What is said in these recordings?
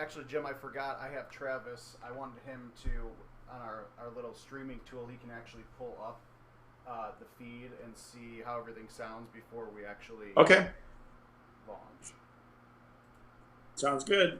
actually, Jim, I forgot. I have Travis. I wanted him to on our little streaming tool. He can actually pull up the feed and see how everything sounds before we actually Okay. launch. Sounds good.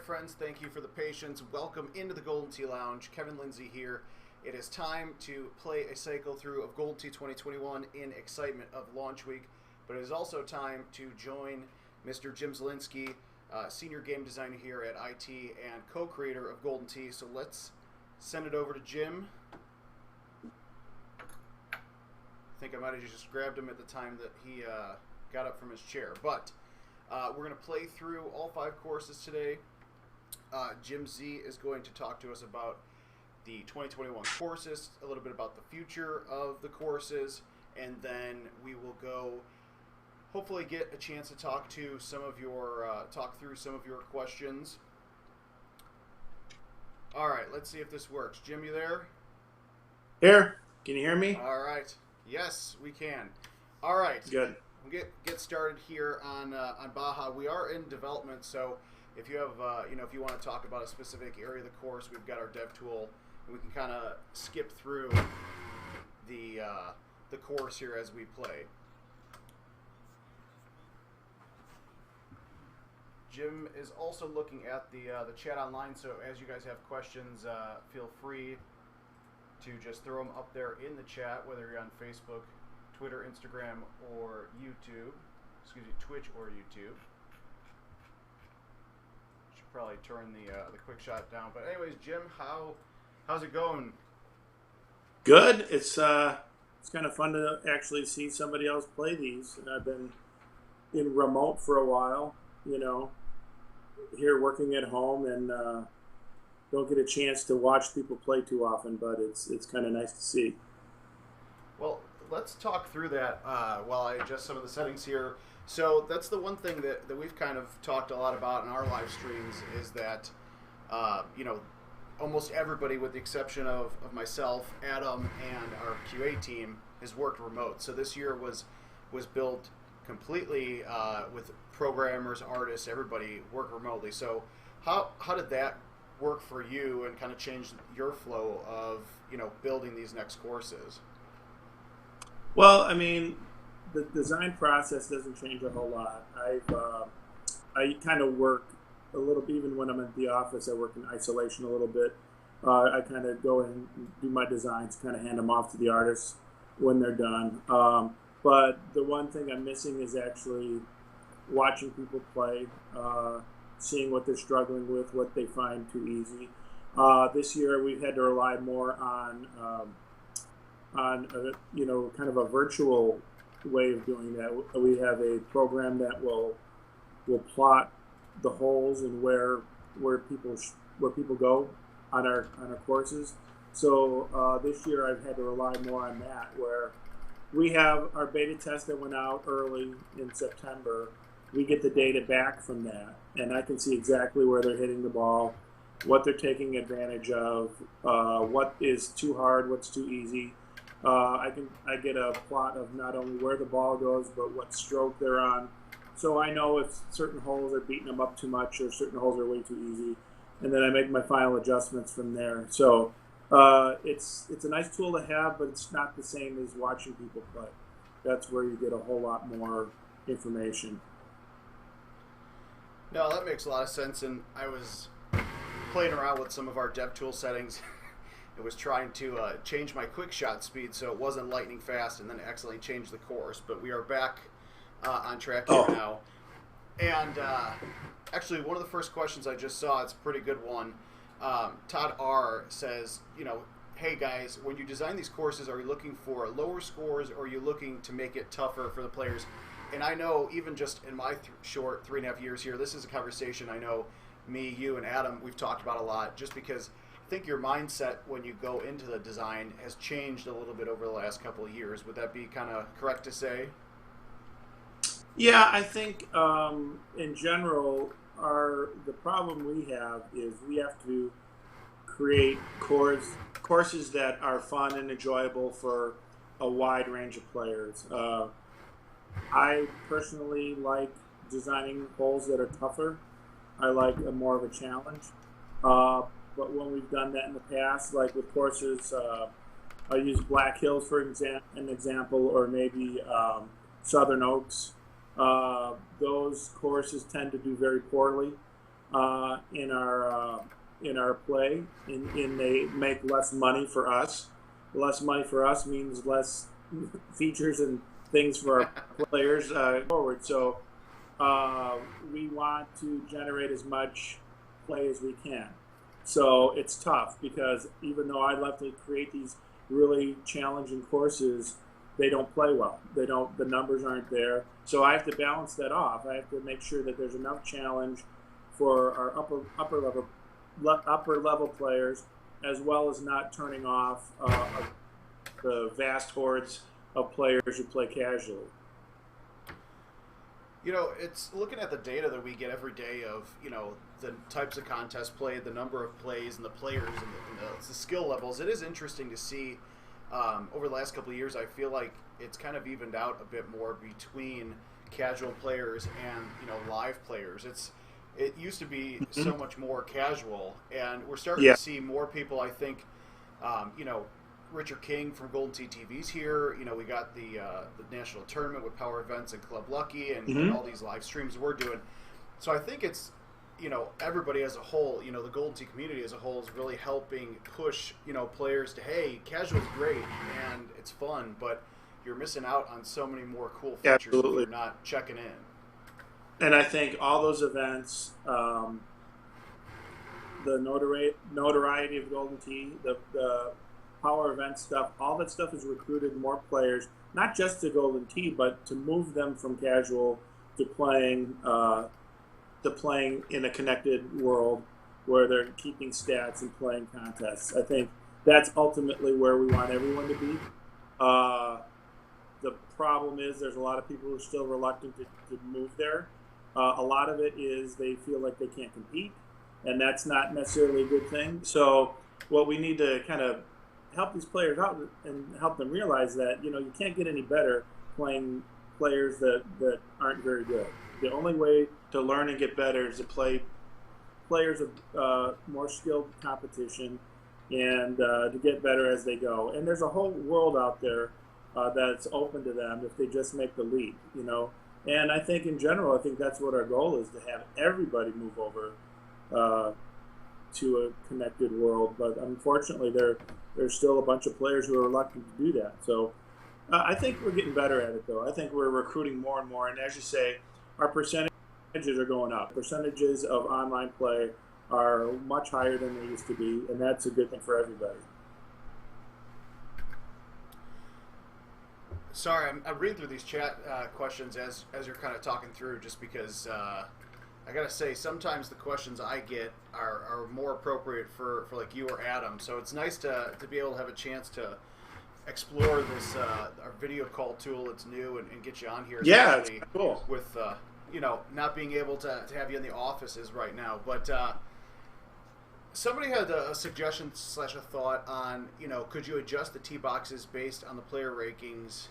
friends, thank you for the patience. Welcome into the Golden Tee Lounge. Kevin Lindsay here. It is time to play a cycle through of Golden Tee 2021 in excitement of launch week, but it is also time to join Mr. Jim Zielinski, senior game designer here at IT and co-creator of Golden Tee. So let's send it over to Jim. I think I might have just grabbed him at the time that he got up from his chair, but we're going to play through all 5 courses today. Jim Z is going to talk to us about the 2021 courses, a little bit about the future of the courses, and then we will go hopefully get a chance to talk to some of your talk through some of your questions. All right, let's see if this works. Jim, you there? Here. Can you hear me? All right. Yes, we can. All right. Good. We'll get started here on Baja. We are in development, so if you have if you want to talk about a specific area of the course, we've got our dev tool, and we can kind of skip through the course here as we play. Jim is also looking at the chat online, so as you guys have questions, feel free to just throw them up there in the chat, whether you're on Facebook, Twitter, Instagram, or YouTube. Excuse me, Twitch or YouTube. Should probably turn the quick shot down. But anyways, Jim, how's it going? Good. It's kind of fun to actually see somebody else play these. And I've been in remote for a while, here working at home, and don't get a chance to watch people play too often, but it's kind of nice to see. Well, let's talk through that while I adjust some of the settings here. So that's the one thing that we've kind of talked a lot about in our live streams is that, almost everybody, with the exception of myself, Adam, and our QA team, has worked remote. So this year was built completely with programmers, artists, everybody work remotely. So how did that work for you and kind of change your flow of building these next courses? Well, I mean, the design process doesn't change a whole lot. I kind of work a little bit, even when I'm at the office, I work in isolation a little bit. I kind of go in and do my designs, kind of hand them off to the artists when they're done. But the one thing I'm missing is actually watching people play, seeing what they're struggling with, what they find too easy. This year we've had to rely more on kind of a virtual way of doing that. We have a program that will plot the holes and where people go on our courses. So this year I've had to rely more on that, where we have our beta test that went out early in September. We get the data back from that, and I can see exactly where they're hitting the ball, what they're taking advantage of, what is too hard, what's too easy. I get a plot of not only where the ball goes, but what stroke they're on. So I know if certain holes are beating them up too much or certain holes are way too easy. And then I make my final adjustments from there. So it's a nice tool to have, but it's not the same as watching people play. That's where you get a whole lot more information. No, that makes a lot of sense. And I was playing around with some of our dev tool settings. It was trying to change my quick shot speed so it wasn't lightning fast, and then accidentally change the course. But we are back on track here now. And actually, one of the first questions I just saw, it's a pretty good one. Todd R. says, hey guys, when you design these courses, are you looking for lower scores, or are you looking to make it tougher for the players? And I know, even just in my short 3.5 years here, this is a conversation I know me, you, and Adam, we've talked about a lot, just because I think your mindset when you go into the design has changed a little bit over the last couple of years. Would that be kind of correct to say? Yeah, I think in general, the problem we have is we have to create courses that are fun and enjoyable for a wide range of players. I personally like designing holes that are tougher. I like more of a challenge. But when we've done that in the past, like with courses, I use Black Hills for an example, or maybe Southern Oaks. Those courses tend to do very poorly in our play, in they make less money for us. Less money for us means less features and things for our players forward. So we want to generate as much play as we can. So it's tough because even though I love to create these really challenging courses, they don't play well. They don't. The numbers aren't there. So I have to balance that off. I have to make sure that there's enough challenge for our upper level players, as well as not turning off the vast hordes of players who play casually. You know, it's looking at the data that we get every day of, you know, the types of contests played, the number of plays, and the players, and the skill levels. It is interesting to see over the last couple of years. I feel like it's kind of evened out a bit more between casual players and, you know, live players. It used to be so much more casual, and we're starting to see more people, I think, you know, Richard King from Golden Tee TV's here. You know, we got the national tournament with Power Events and Club Lucky and all these live streams we're doing. So I think it's, you know, everybody as a whole, you know, the Golden Tee community as a whole is really helping push, you know, players to, hey, casual's great and it's fun, but you're missing out on so many more cool features if you're not checking in. And I think all those events, the notoriety of Golden Tee, the Power Event stuff, all that stuff has recruited more players, not just to Golden Tee, but to move them from casual to playing in a connected world where they're keeping stats and playing contests. I think that's ultimately where we want everyone to be. The problem is there's a lot of people who are still reluctant to move there. A lot of it is they feel like they can't compete, and that's not necessarily a good thing. So what we need to kind of help these players out and help them realize that, you know, you can't get any better playing players that aren't very good. The only way to learn and get better is to play players of more skilled competition and to get better as they go. And there's a whole world out there that's open to them if they just make the leap, you know. And I think in general, I think that's what our goal is, to have everybody move over to a connected world. But unfortunately, there's still a bunch of players who are reluctant to do that. So I think we're getting better at it, though. I think we're recruiting more and more. And as you say, our percentages are going up. Percentages of online play are much higher than they used to be, and that's a good thing for everybody. Sorry, I'm reading through these chat questions as you're kind of talking through, just because I gotta say sometimes the questions I get are more appropriate for like you or Adam. So it's nice to be able to have a chance to explore this our video call tool. It's new and get you on here. Yeah, it's cool. With you know, not being able to have you in the offices right now, but somebody had a suggestion / a thought on, you know, could you adjust the tee boxes based on the player rankings,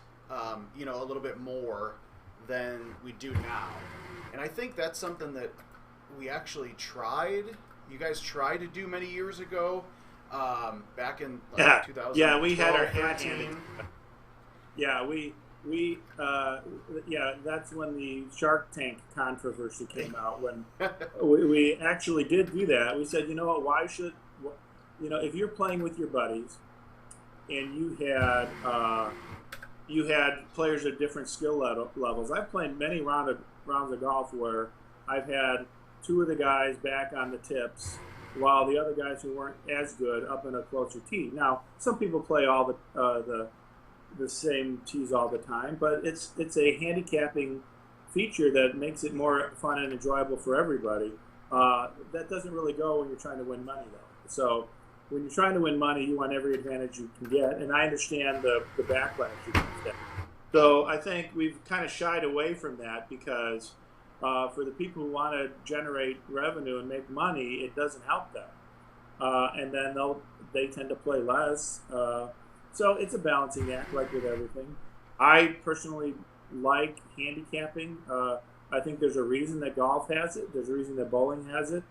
you know, a little bit more than we do now? And I think that's something that we actually tried. You guys tried to do many years ago, back in 2000. Yeah, we had our hands in. Yeah, yeah, that's when the Shark Tank controversy came out. When we actually did do that, we said, you know what? Why should, you know, if you're playing with your buddies and you had players at different skill levels. I've played many rounds of golf where I've had two of the guys back on the tips while the other guys who weren't as good up in a closer tee. Now, some people play all the same tees all the time, but it's a handicapping feature that makes it more fun and enjoyable for everybody. That doesn't really go when you're trying to win money, though. So when you're trying to win money, you want every advantage you can get, and I understand the backlash you can get. So I think we've kind of shied away from that because for the people who want to generate revenue and make money, it doesn't help them. And then they tend to play less. So it's a balancing act, like with everything. I personally like handicapping. I think there's a reason that golf has it. There's a reason that bowling has it.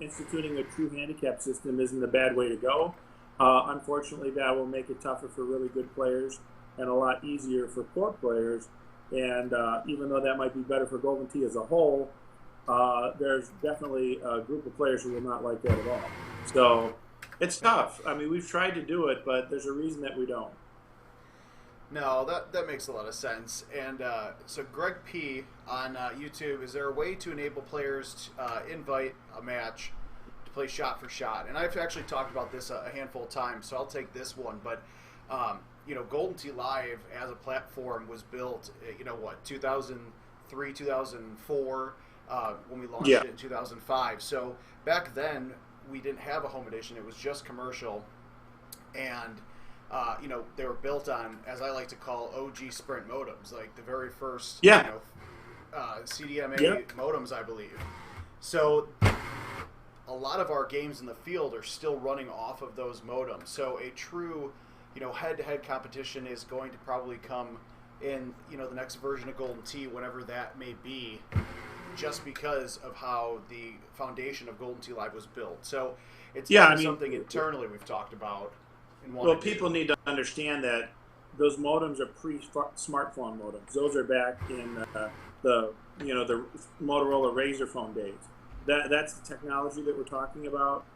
Instituting a true handicap system isn't a bad way to go. Unfortunately, that will make it tougher for really good players and a lot easier for poor players. And even though that might be better for Golden Tee as a whole, there's definitely a group of players who will not like that at all. So it's tough. I mean, we've tried to do it, but there's a reason that we don't. No, that makes a lot of sense. And so, Greg P on YouTube, is there a way to enable players to invite a match to play shot for shot? And I've actually talked about this a handful of times, so I'll take this one. But Golden Tee Live as a platform was built, 2003, 2004, when we launched it in 2005. So back then we didn't have a home edition; it was just commercial, and they were built on, as I like to call, OG Sprint modems, like the very first, CDMA modems, I believe. So a lot of our games in the field are still running off of those modems. So a true, head-to-head competition is going to probably come in, the next version of Golden Tee, whenever that may be, just because of how the foundation of Golden Tee Live was built. So it's something internally we've talked about. Well, people need to understand that those modems are pre-smartphone modems. Those are back in the Motorola Razr phone days. That's the technology that we're talking about.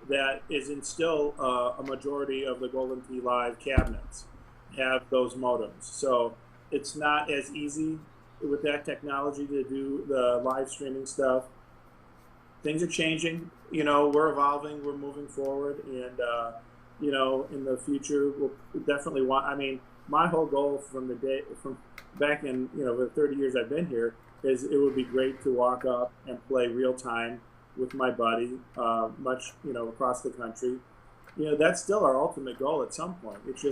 That is in still a majority of the Golden Tee Live cabinets have those modems. So it's not as easy with that technology to do the live streaming stuff. Things are changing. We're evolving. We're moving forward, and in the future, we'll definitely want. I mean, my whole goal from back in the 30 years I've been here is it would be great to walk up and play real time with my buddy, across the country. That's still our ultimate goal at some point. It's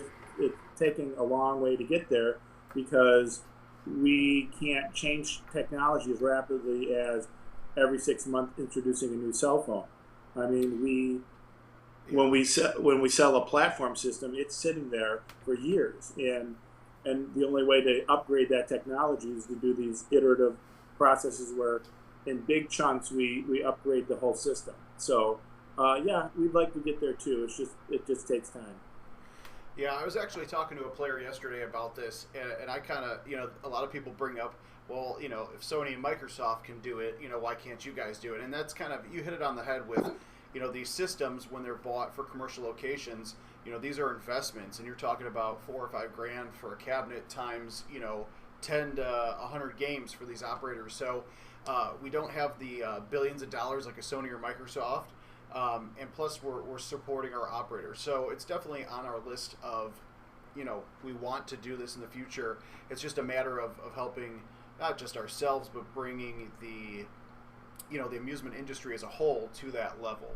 taking a long way to get there because we can't change technology as rapidly as every 6 months introducing a new cell phone. I mean, when we sell a platform system, it's sitting there for years, and the only way to upgrade that technology is to do these iterative processes where, in big chunks, we upgrade the whole system. So, we'd like to get there too. It just takes time. Yeah, I was actually talking to a player yesterday about this, and I kind of, a lot of people bring up, well, if Sony and Microsoft can do it, why can't you guys do it? And that's kind of, you hit it on the head with, these systems, when they're bought for commercial locations, these are investments, and you're talking about $4 or $5 grand for a cabinet times, 10 to 100 games for these operators. So we don't have the billions of dollars like a Sony or Microsoft, and plus we're supporting our operators. So it's definitely on our list of, we want to do this in the future. It's just a matter of helping not just ourselves, but bringing the the amusement industry as a whole to that level.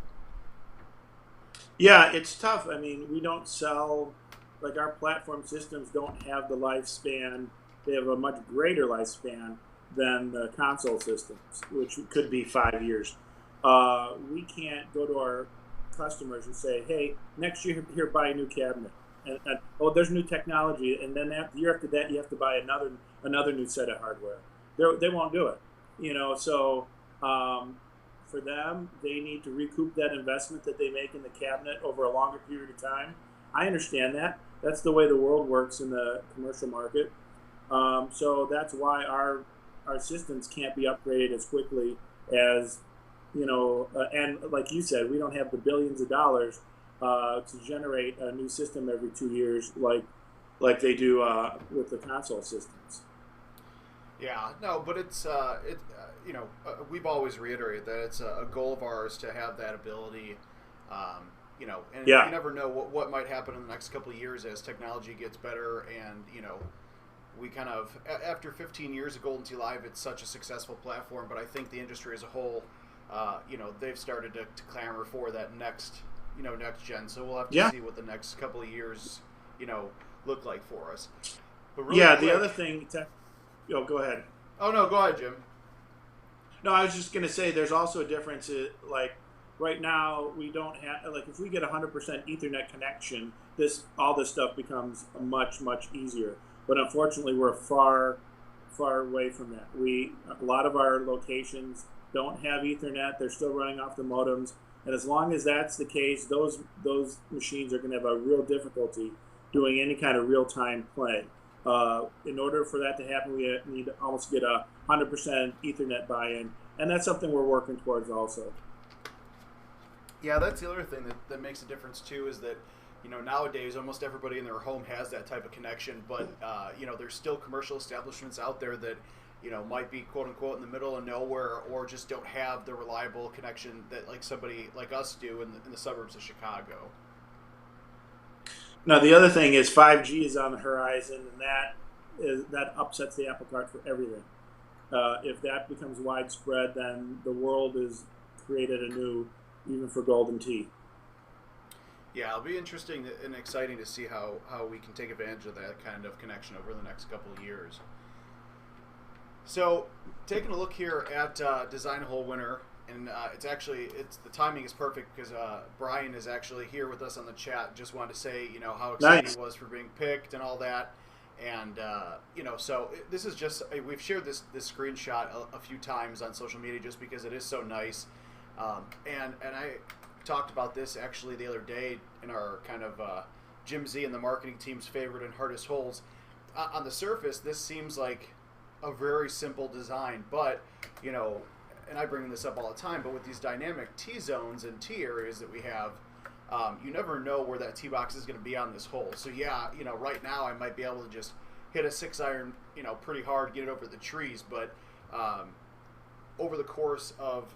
Yeah, it's tough. I mean, we don't sell, like, our platform systems don't have the lifespan. They have a much greater lifespan than the console systems, which could be 5 years. We can't go to our customers and say, hey, next year, here, buy a new cabinet. And there's new technology, and then year after that, you have to buy another new set of hardware. They won't do it. So for them, they need to recoup that investment that they make in the cabinet over a longer period of time. I understand that. That's the way the world works in the commercial market. So that's why our systems can't be upgraded as quickly as, and like you said, we don't have the billions of dollars to generate a new system every 2 years like they do with the console systems. Yeah, no, but it's we've always reiterated that it's a goal of ours to have that ability. You never know what might happen in the next couple of years as technology gets better, and we kind of, after 15 years of Golden Tee Live, it's such a successful platform. But I think the industry as a whole, they've started to clamor for that next gen. So we'll have to see what the next couple of years, look like for us. But really quick, the other thing. Go ahead. Oh no, go ahead, Jim. No, I was just going to say there's also a difference. Like right now, we don't have, like, if we get 100% Ethernet connection, all this stuff becomes much easier. But unfortunately, we're far away from that. A lot of our locations don't have Ethernet. They're still running off the modems, and as long as that's the case, those machines are going to have a real difficulty doing any kind of real time play. In order for that to happen, we need to almost get 100% Ethernet buy-in, and that's something we're working towards also. Yeah, that's the other thing that makes a difference too, is that, nowadays almost everybody in their home has that type of connection, but there's still commercial establishments out there that might be quote unquote in the middle of nowhere, or just don't have the reliable connection that like somebody like us do in the suburbs of Chicago. Now the other thing is 5G is on the horizon, and that upsets the apple cart for everything. If that becomes widespread, then the world is created anew, even for golden tea. Yeah, it'll be interesting and exciting to see how we can take advantage of that kind of connection over the next couple of years. So, taking a look here at Design Hole winner, and it's the timing is perfect because Brian is actually here with us on the chat. Just wanted to say, how excited Nice. he was for being picked and all that, and this is just we've shared this screenshot a few times on social media just because it is so nice, and I talked about this actually the other day in our kind of Jim Z and the marketing team's favorite and hardest holes. On the surface, this seems like a very simple design, but and I bring this up all the time, but with these dynamic T zones and T areas that we have, you never know where that tee box is going to be on this hole. So yeah, right now I might be able to just hit a 6-iron, pretty hard, get it over the trees, but over the course of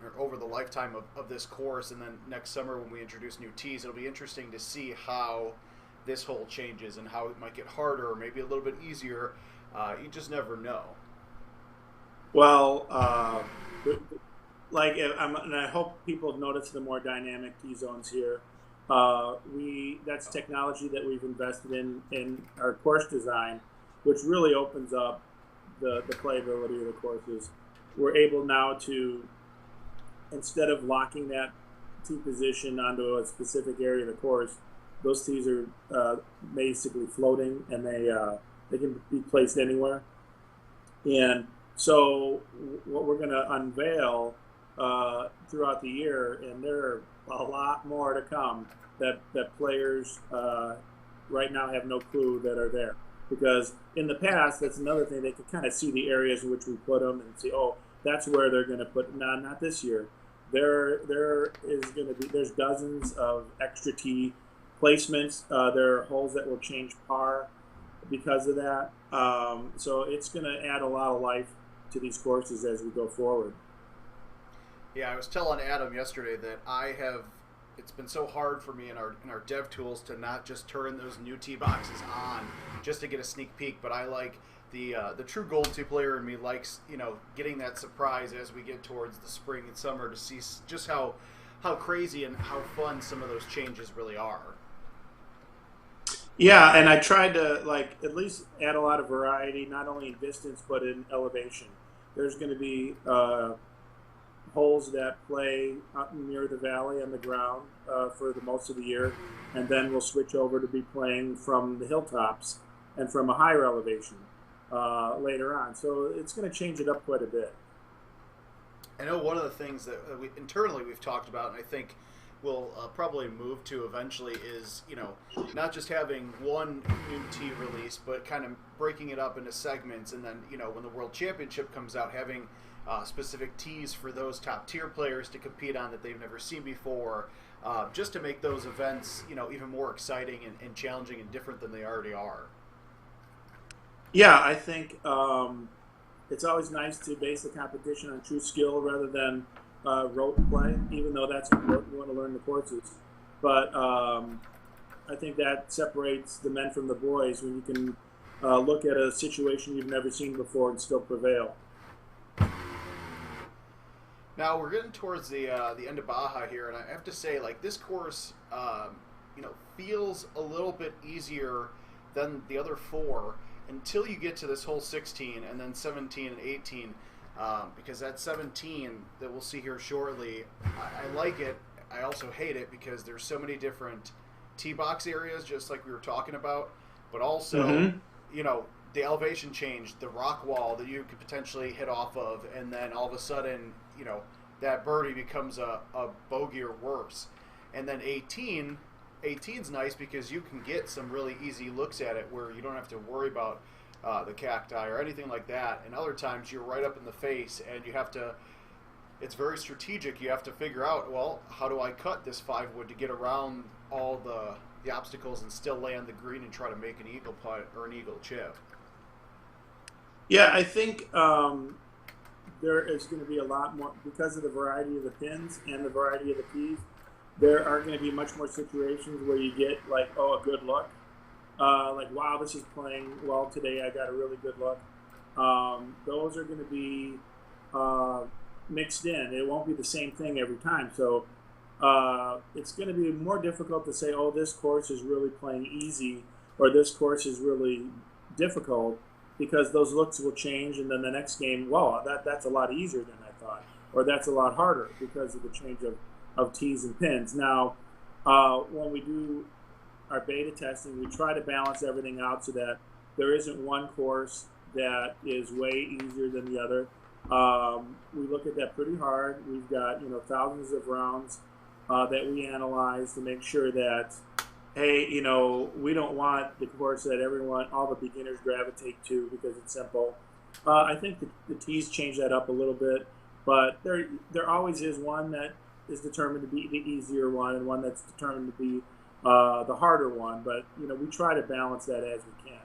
or over the lifetime of this course, and then next summer when we introduce new tees, it'll be interesting to see how this hole changes and how it might get harder or maybe a little bit easier. You just never know. Well, and I hope people have noticed the more dynamic T zones here. That's technology that we've invested in our course design, which really opens up the playability of the courses. We're able now to, instead of locking that tee position onto a specific area of the course, those tees are basically floating, and they can be placed anywhere. And so what we're going to unveil throughout the year, and there are a lot more to come that players right now have no clue that are there. Because in the past, that's another thing, they could kind of see the areas in which we put them and see, oh, that's where they're going to put. No, not this year. There's dozens of extra tee placements. There are holes that will change par because of that. So it's going to add a lot of life to these courses as we go forward. Yeah, I was telling Adam yesterday that it's been so hard for me in our dev tools to not just turn those new tee boxes on just to get a sneak peek, but I like the true gold tee player in me likes getting that surprise as we get towards the spring and summer to see just how crazy and how fun some of those changes really are. Yeah, and I tried to at least add a lot of variety, not only in distance but in elevation. There's going to be holes that play up near the valley on the ground for the most of the year, and then we'll switch over to be playing from the hilltops and from a higher elevation later on. So it's going to change it up quite a bit. I know one of the things that internally we've talked about, and I think we'll probably move to eventually, is not just having one new tee release, but kind of breaking it up into segments, and then when the World Championship comes out, having specific tees for those top tier players to compete on that they've never seen before, just to make those events even more exciting and challenging and different than they already are. Yeah, I think it's always nice to base the competition on true skill rather than rote play, even though that's important. You want to learn the courses. But I think that separates the men from the boys when you can look at a situation you've never seen before and still prevail. Now we're getting towards the end of Baja here, and I have to say, this course, feels a little bit easier than the other four until you get to this hole 16 and then 17 and 18, because that 17 that we'll see here shortly, I like it. I also hate it because there's so many different tee box areas, just like we were talking about, but also, the elevation change, the rock wall that you could potentially hit off of, and then all of a sudden, that birdie becomes a bogey or worse. And then 18, 18's nice because you can get some really easy looks at it where you don't have to worry about the cacti or anything like that. And other times you're right up in the face and you have to. It's very strategic. You have to figure out, well, how do I cut this 5 wood to get around all the obstacles and still land the green and try to make an eagle putt or an eagle chip. Yeah, I think there is going to be a lot more because of the variety of the pins and the variety of the tees. There are going to be much more situations where you get like, oh, a good look. Like, wow, this is playing well today. I got a really good look. Those are going to be mixed in. It won't be the same thing every time. So it's going to be more difficult to say, oh, this course is really playing easy or this course is really difficult because those looks will change. And then the next game, well, that's a lot easier than I thought. Or that's a lot harder because of the change of tees and pins. Now, when we do our beta testing, we try to balance everything out so that there isn't one course that is way easier than the other. We look at that pretty hard. We've got thousands of rounds that we analyze to make sure that, hey, we don't want the course that all the beginners gravitate to because it's simple. I think the tees change that up a little bit, but there always is one that is determined to be the easier one and one that's determined to be the harder one. But we try to balance that as we can.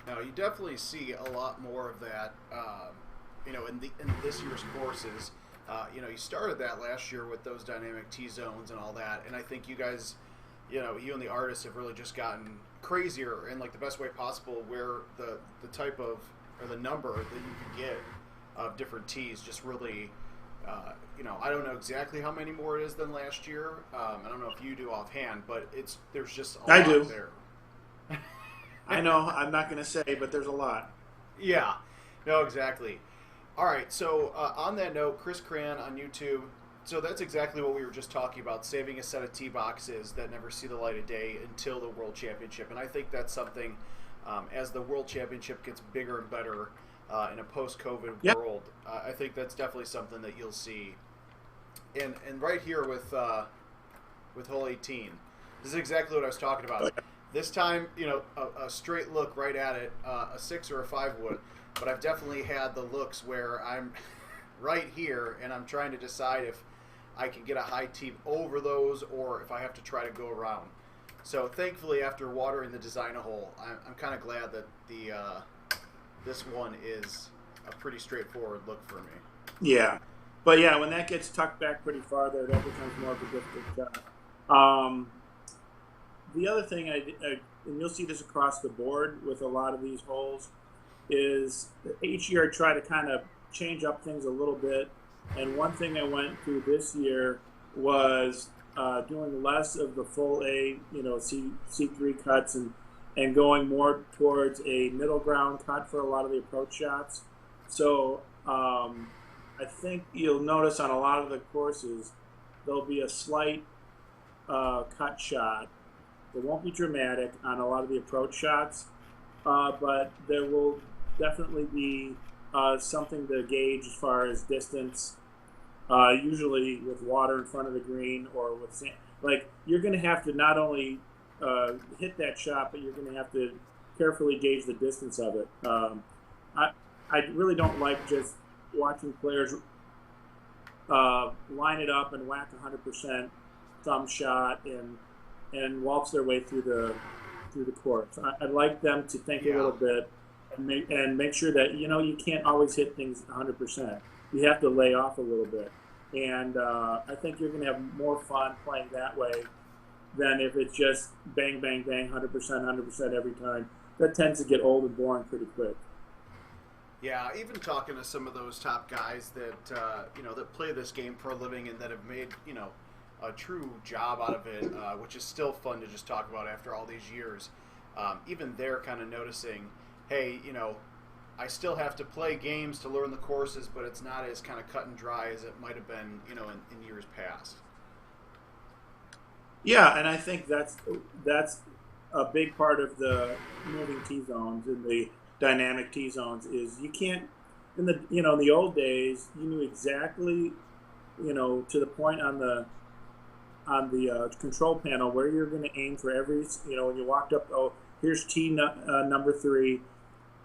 Now, you definitely see a lot more of that, in this year's courses. You started that last year with those dynamic T-zones and all that, and I think you guys, you and the artists have really just gotten crazier in like the best way possible where the type of, or the number that you can get of different T's just really, I don't know exactly how many more it is than last year. I don't know if you do offhand, but there's just a lot there. I know, I'm not going to say, but there's a lot. Yeah, no, exactly. All right, so on that note, Chris Cran on YouTube, so that's exactly what we were just talking about, saving a set of tee boxes that never see the light of day until the World Championship. And I think that's something, as the World Championship gets bigger and better in a post-COVID world, I think that's definitely something that you'll see. And right here with hole 18, this is exactly what I was talking about. This time, a straight look right at it, a 6 or a 5 wood. But I've definitely had the looks where I'm right here and I'm trying to decide if I can get a high tee over those or if I have to try to go around. So thankfully, after watering the design hole, I'm kind of glad that this one is a pretty straightforward look for me. Yeah. But yeah, when that gets tucked back pretty far there, that becomes more of a difficult shot. The other thing, and you'll see this across the board with a lot of these holes, is each year I try to kind of change up things a little bit. And one thing I went through this year was doing less of the full A, C3 cuts and going more towards a middle ground cut for a lot of the approach shots. So I think you'll notice on a lot of the courses, there'll be a slight cut shot. It won't be dramatic on a lot of the approach shots, but there will definitely be something to gauge as far as distance, usually with water in front of the green or with sand. Like, you're going to have to not only hit that shot, but you're going to have to carefully gauge the distance of it. I really don't like just watching players line it up and whack 100% thumb shot and waltz their way through the course. I'd like them to think a little bit and make sure that you can't always hit things 100%. You have to lay off a little bit, and I think you're going to have more fun playing that way than if it's just bang, bang, bang, 100% every time. That tends to get old and boring pretty quick. Yeah, even talking to some of those top guys that that play this game for a living and that have made a true job out of it, which is still fun to just talk about after all these years. Even they're kind of noticing, hey, I still have to play games to learn the courses, but it's not as kind of cut and dry as it might have been, in years past. Yeah, and I think that's a big part of the moving T-zones and the dynamic T-zones is you can't, in the old days, you knew exactly, to the point on the on the control panel where you're going to aim for every, when you walked up, oh, here's number 3.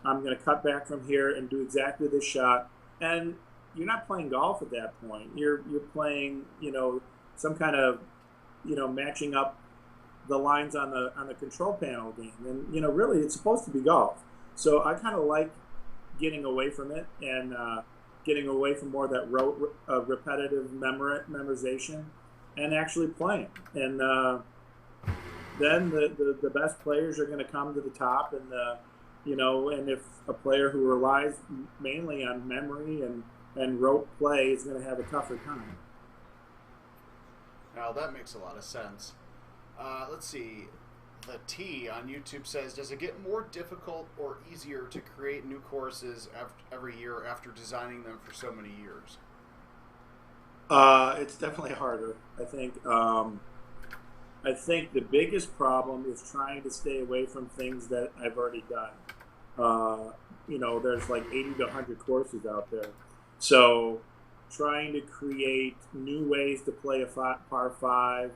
I'm going to cut back from here and do exactly this shot. And you're not playing golf at that point. You're playing, some kind of, matching up the lines on the control panel game. And, really it's supposed to be golf. So I kind of like getting away from it and getting away from more of that repetitive memorization and actually playing. And then the best players are going to come to the top, and and if a player who relies mainly on memory and rote play is going to have a tougher time. Now that makes a lot of sense. Let's see. The T on YouTube says, does it get more difficult or easier to create new courses every year after designing them for so many years? It's definitely harder. I think the biggest problem is trying to stay away from things that I've already done. There's like 80 to 100 courses out there. So trying to create new ways to play a par 5,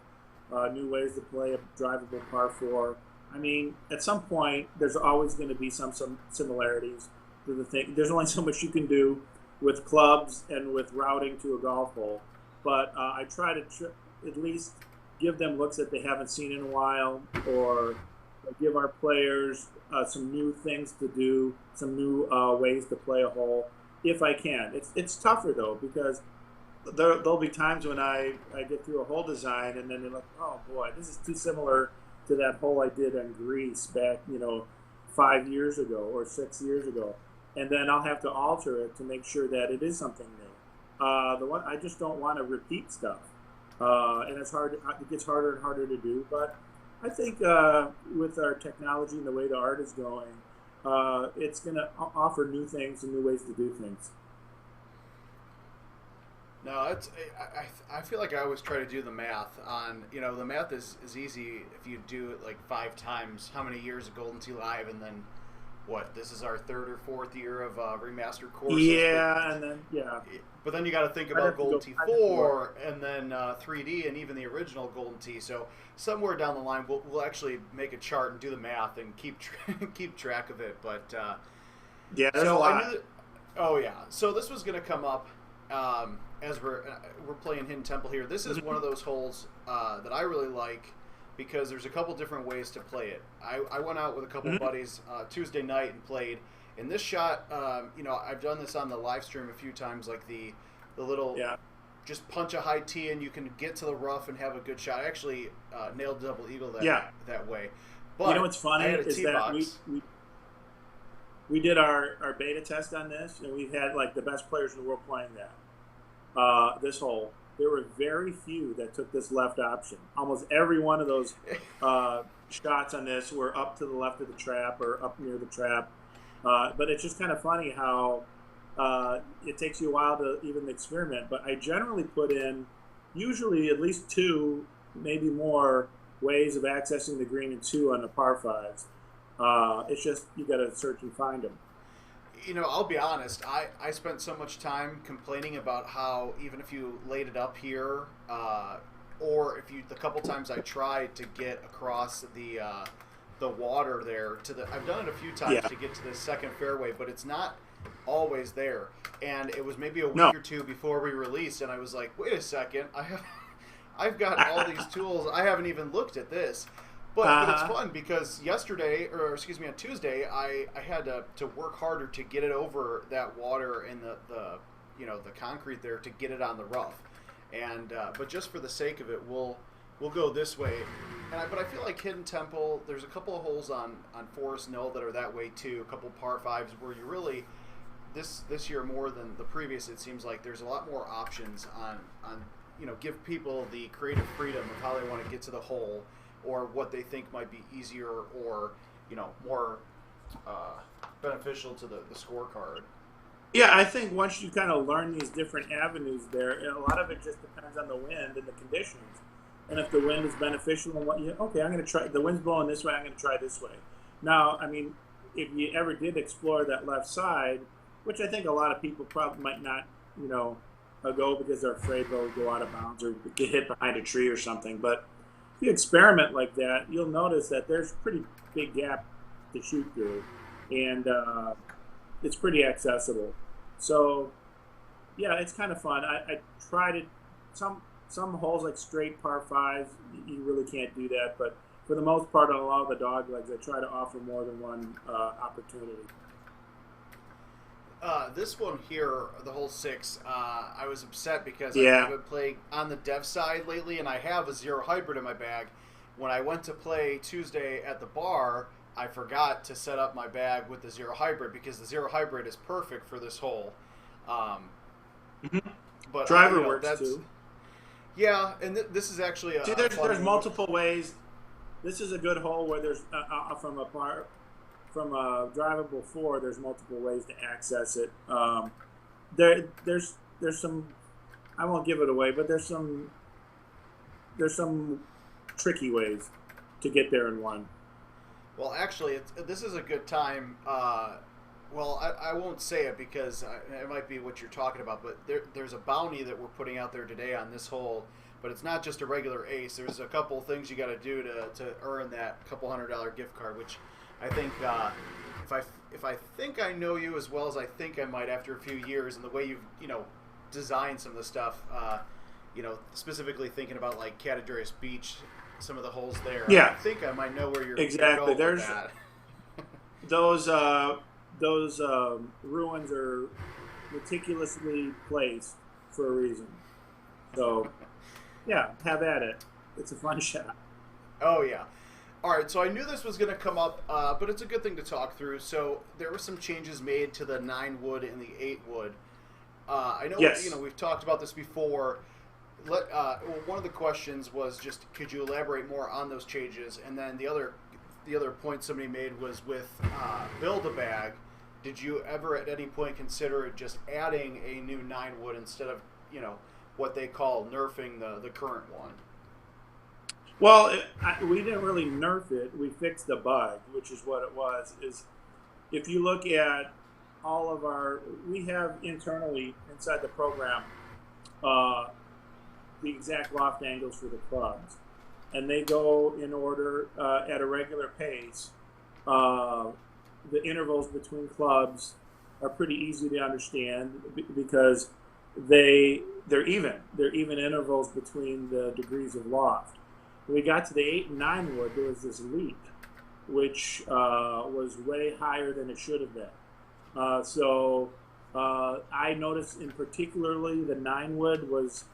new ways to play a drivable par 4. I mean, at some point, there's always going to be some similarities to the thing. There's only so much you can do with clubs and with routing to a golf hole. But I try to at least give them looks that they haven't seen in a while, or give our players some new things to do, some new ways to play a hole, if I can. It's tougher, though, because there'll be times when I get through a hole design and then they're like, oh boy, this is too similar to that hole I did in Greece back 5 years ago or 6 years ago, and then I'll have to alter it to make sure that it is something new. I just don't want to repeat stuff, and it's hard. It gets harder and harder to do. But I think with our technology and the way the art is going, it's going to offer new things and new ways to do things. No, I feel like I always try to do the math on, the math is easy if you do it like 5 times. How many years of Golden Tee Live, and then this is our 3rd or 4th year of remastered courses. Yeah, but then you got to think about Golden Tee 4 and then 3D and even the original Golden Tee. So somewhere down the line, we'll actually make a chart and do the math and keep track of it. But yeah, there's a lot. Oh yeah, so this was going to come up. As we're playing Hidden Temple here, this is one of those holes that I really like because there's a couple different ways to play it. I went out with a couple buddies Tuesday night and played. In this shot, I've done this on the live stream a few times, like the little just punch a high tee and you can get to the rough and have a good shot. I actually nailed double eagle that way. But what's funny is that we did our beta test on this, and we've had like the best players in the world playing that. This hole, there were very few that took this left option. Almost every one of those shots on this were up to the left of the trap or up near the trap. But it's just kind of funny how it takes you a while to even experiment. But I generally put in usually at least 2, maybe more ways of accessing the green and 2 on the par 5s. It's just you got to search and find them. I'll be honest. I spent so much time complaining about how even if you laid it up here, or if the couple times I tried to get across the water there I've done it a few times to get to the second fairway, but it's not always there. And it was maybe a week or 2 before we released, and I was like, wait a second, I've got all these tools. I haven't even looked at this. But it's fun because on Tuesday, I had to work harder to get it over that water and the concrete there to get it on the rough. And but just for the sake of it, we'll go this way. But I feel like Hidden Temple, there's a couple of holes on Forest Knoll that are that way too. A couple par 5s where you really this year more than the previous. It seems like there's a lot more options on give people the creative freedom of how they want to get to the hole, or what they think might be easier or, more beneficial to the scorecard. Yeah, I think once you kind of learn these different avenues there, a lot of it just depends on the wind and the conditions. And if the wind is beneficial and I'm going to try, the wind's blowing this way, I'm going to try this way. Now, I mean, if you ever did explore that left side, which I think a lot of people probably might not, go because they're afraid they'll go out of bounds or get hit behind a tree or something. But if you experiment like that, you'll notice that there's a pretty big gap to shoot through, and it's pretty accessible. So yeah, it's kind of fun. I tried it. Some holes like straight par fives, you really can't do that. But for the most part, on a lot of the dog legs, I try to offer more than one opportunity. This one here, the hole 6, I was upset because Yeah. I've been playing on the dev side lately, and I have a zero hybrid in my bag. When I went to play Tuesday at the bar, I forgot to set up my bag with the zero hybrid because the zero hybrid is perfect for this hole. But Driver you know, works too. Yeah, and this is actually a See, fun there's one. multiple ways. This is a good hole where there's from a drivable 4. There's multiple ways to access it. There's some. I won't give it away, but there's some tricky ways to get there in one. Well, actually, this is a good time. Well, I won't say it because it might be what you're talking about, but there's a bounty that we're putting out there today on this hole, but it's not just a regular ace. There's a couple of things you got to do to earn that couple $100 gift card, which I think if I think I know you as well as I think I might after a few years, and the way you've designed some of the stuff, specifically thinking about like Catadreus Beach, some of the holes there. Yeah, I think I might know where you're exactly. going There's with that. those ruins are meticulously placed for a reason. So, yeah, have at it. It's a fun shot. Oh, yeah. All right, so I knew this was going to come up, but it's a good thing to talk through. So there were some changes made to the 9 wood and the 8 wood. I know, Yes. We've talked about this before. One of the questions was just, could you elaborate more on those changes? And then the other point somebody made was with Build-A-Bag. Did you ever at any point consider just adding a new 9 wood instead of, what they call nerfing the current one? Well, we didn't really nerf it. We fixed the bug, which is what it was. Is if you look at all of we have internally inside the program the exact loft angles for the clubs, and they go in order at a regular pace. The intervals between clubs are pretty easy to understand because they're even. They're even intervals between the degrees of loft. When we got to the 8 and 9 wood, there was this leap, which was way higher than it should have been. So I noticed in particularly the 9 wood was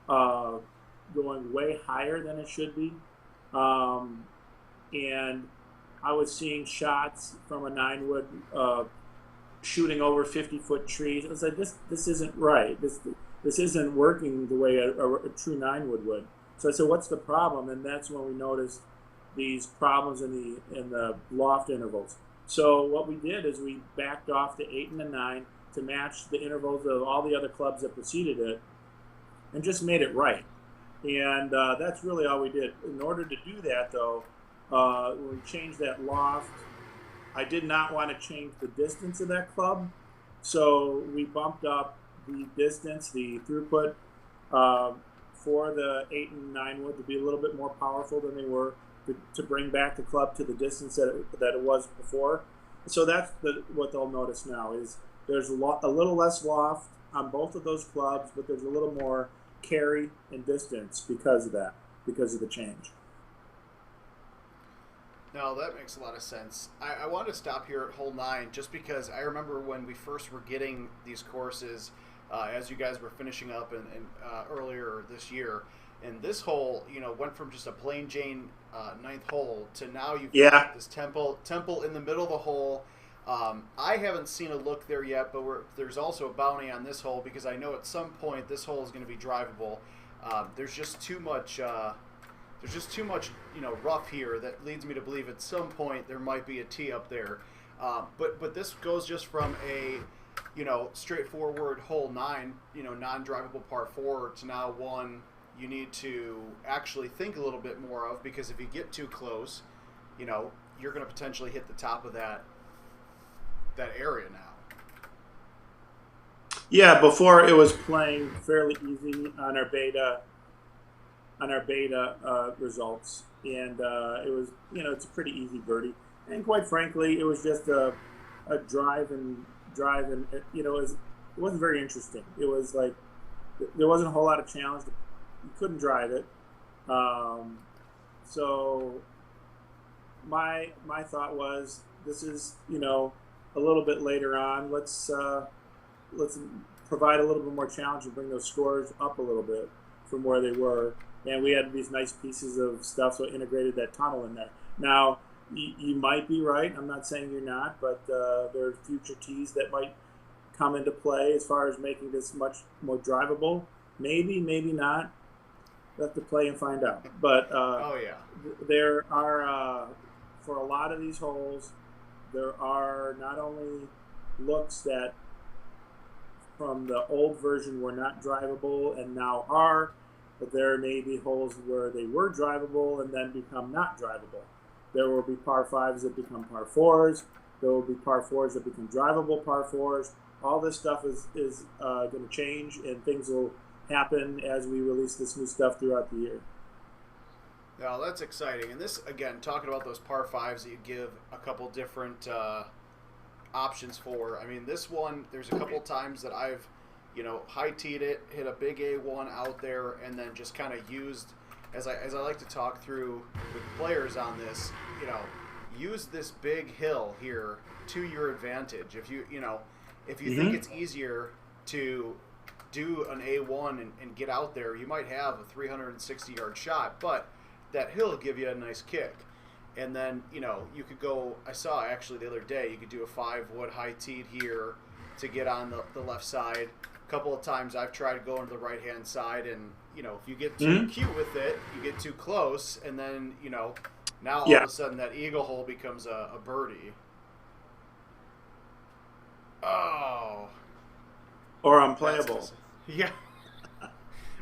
going way higher than it should be. And I was seeing shots from a 9 wood shooting over 50-foot trees. I was like, this isn't right. This isn't working the way a true 9 wood would. So I said, what's the problem? And that's when we noticed these problems in the loft intervals. So what we did is we backed off the 8 and the 9 to match the intervals of all the other clubs that preceded it, and just made it right. And that's really all we did. In order to do that, though, when we changed that loft, I did not want to change the distance of that club, so we bumped up the distance, the throughput, for the 8 and 9 wood to be a little bit more powerful than they were to bring back the club to the distance that it was before. So that's what they'll notice now is there's a little less loft on both of those clubs, but there's a little more carry and distance because of that, because of the change. No, that makes a lot of sense. I want to stop here at hole 9 just because I remember when we first were getting these courses, as you guys were finishing up and earlier this year, and this hole, went from just a plain Jane 9th hole to now you've got this temple in the middle of the hole. I haven't seen a look there yet, but there's also a bounty on this hole because I know at some point this hole is going to be drivable. There's just too much. There's just too much, rough here that leads me to believe at some point there might be a tee up there. But this goes just from a straightforward hole 9, non-drivable par 4 to now one you need to actually think a little bit more of, because if you get too close, you're going to potentially hit the top of that area now. Yeah, before it was playing fairly easy on our beta results, and it was, it's a pretty easy birdie, and quite frankly, it was just a drive and it wasn't very interesting. It was like there wasn't a whole lot of challenge. You couldn't drive it, um, so my thought was this is a little bit later on. Let's provide a little bit more challenge and bring those scores up a little bit from where they were. And we had these nice pieces of stuff, so integrated that tunnel in there. Now, you might be right. I'm not saying you're not, but there are future tees that might come into play as far as making this much more drivable. Maybe, maybe not. We'll have to play and find out. But Oh yeah. there are, for a lot of these holes, there are not only looks that from the old version were not drivable and now are, but there may be holes where they were drivable and then become not drivable. There will be par fives that become par fours. There will be par fours that become drivable par fours. All this stuff is going to change, and things will happen as we release this new stuff throughout the year. Now that's exciting. And this, again, talking about those par fives that you give a couple different options for. I mean, this one, there's a couple times that I've, high teed it, hit a big A1 out there, and then just kind of used, as I like to talk through with players on this, use this big hill here to your advantage. If you think it's easier to do an A1 and get out there, you might have a 360-yard shot, but that hill will give you a nice kick. And then, you could go, I saw actually the other day, you could do a 5-wood high teed here to get on the left side. A couple of times I've tried going to the right-hand side, and, if you get too cute with it, you get too close, and then, now all of a sudden that eagle hole becomes a birdie. Oh. Or unplayable. Yeah.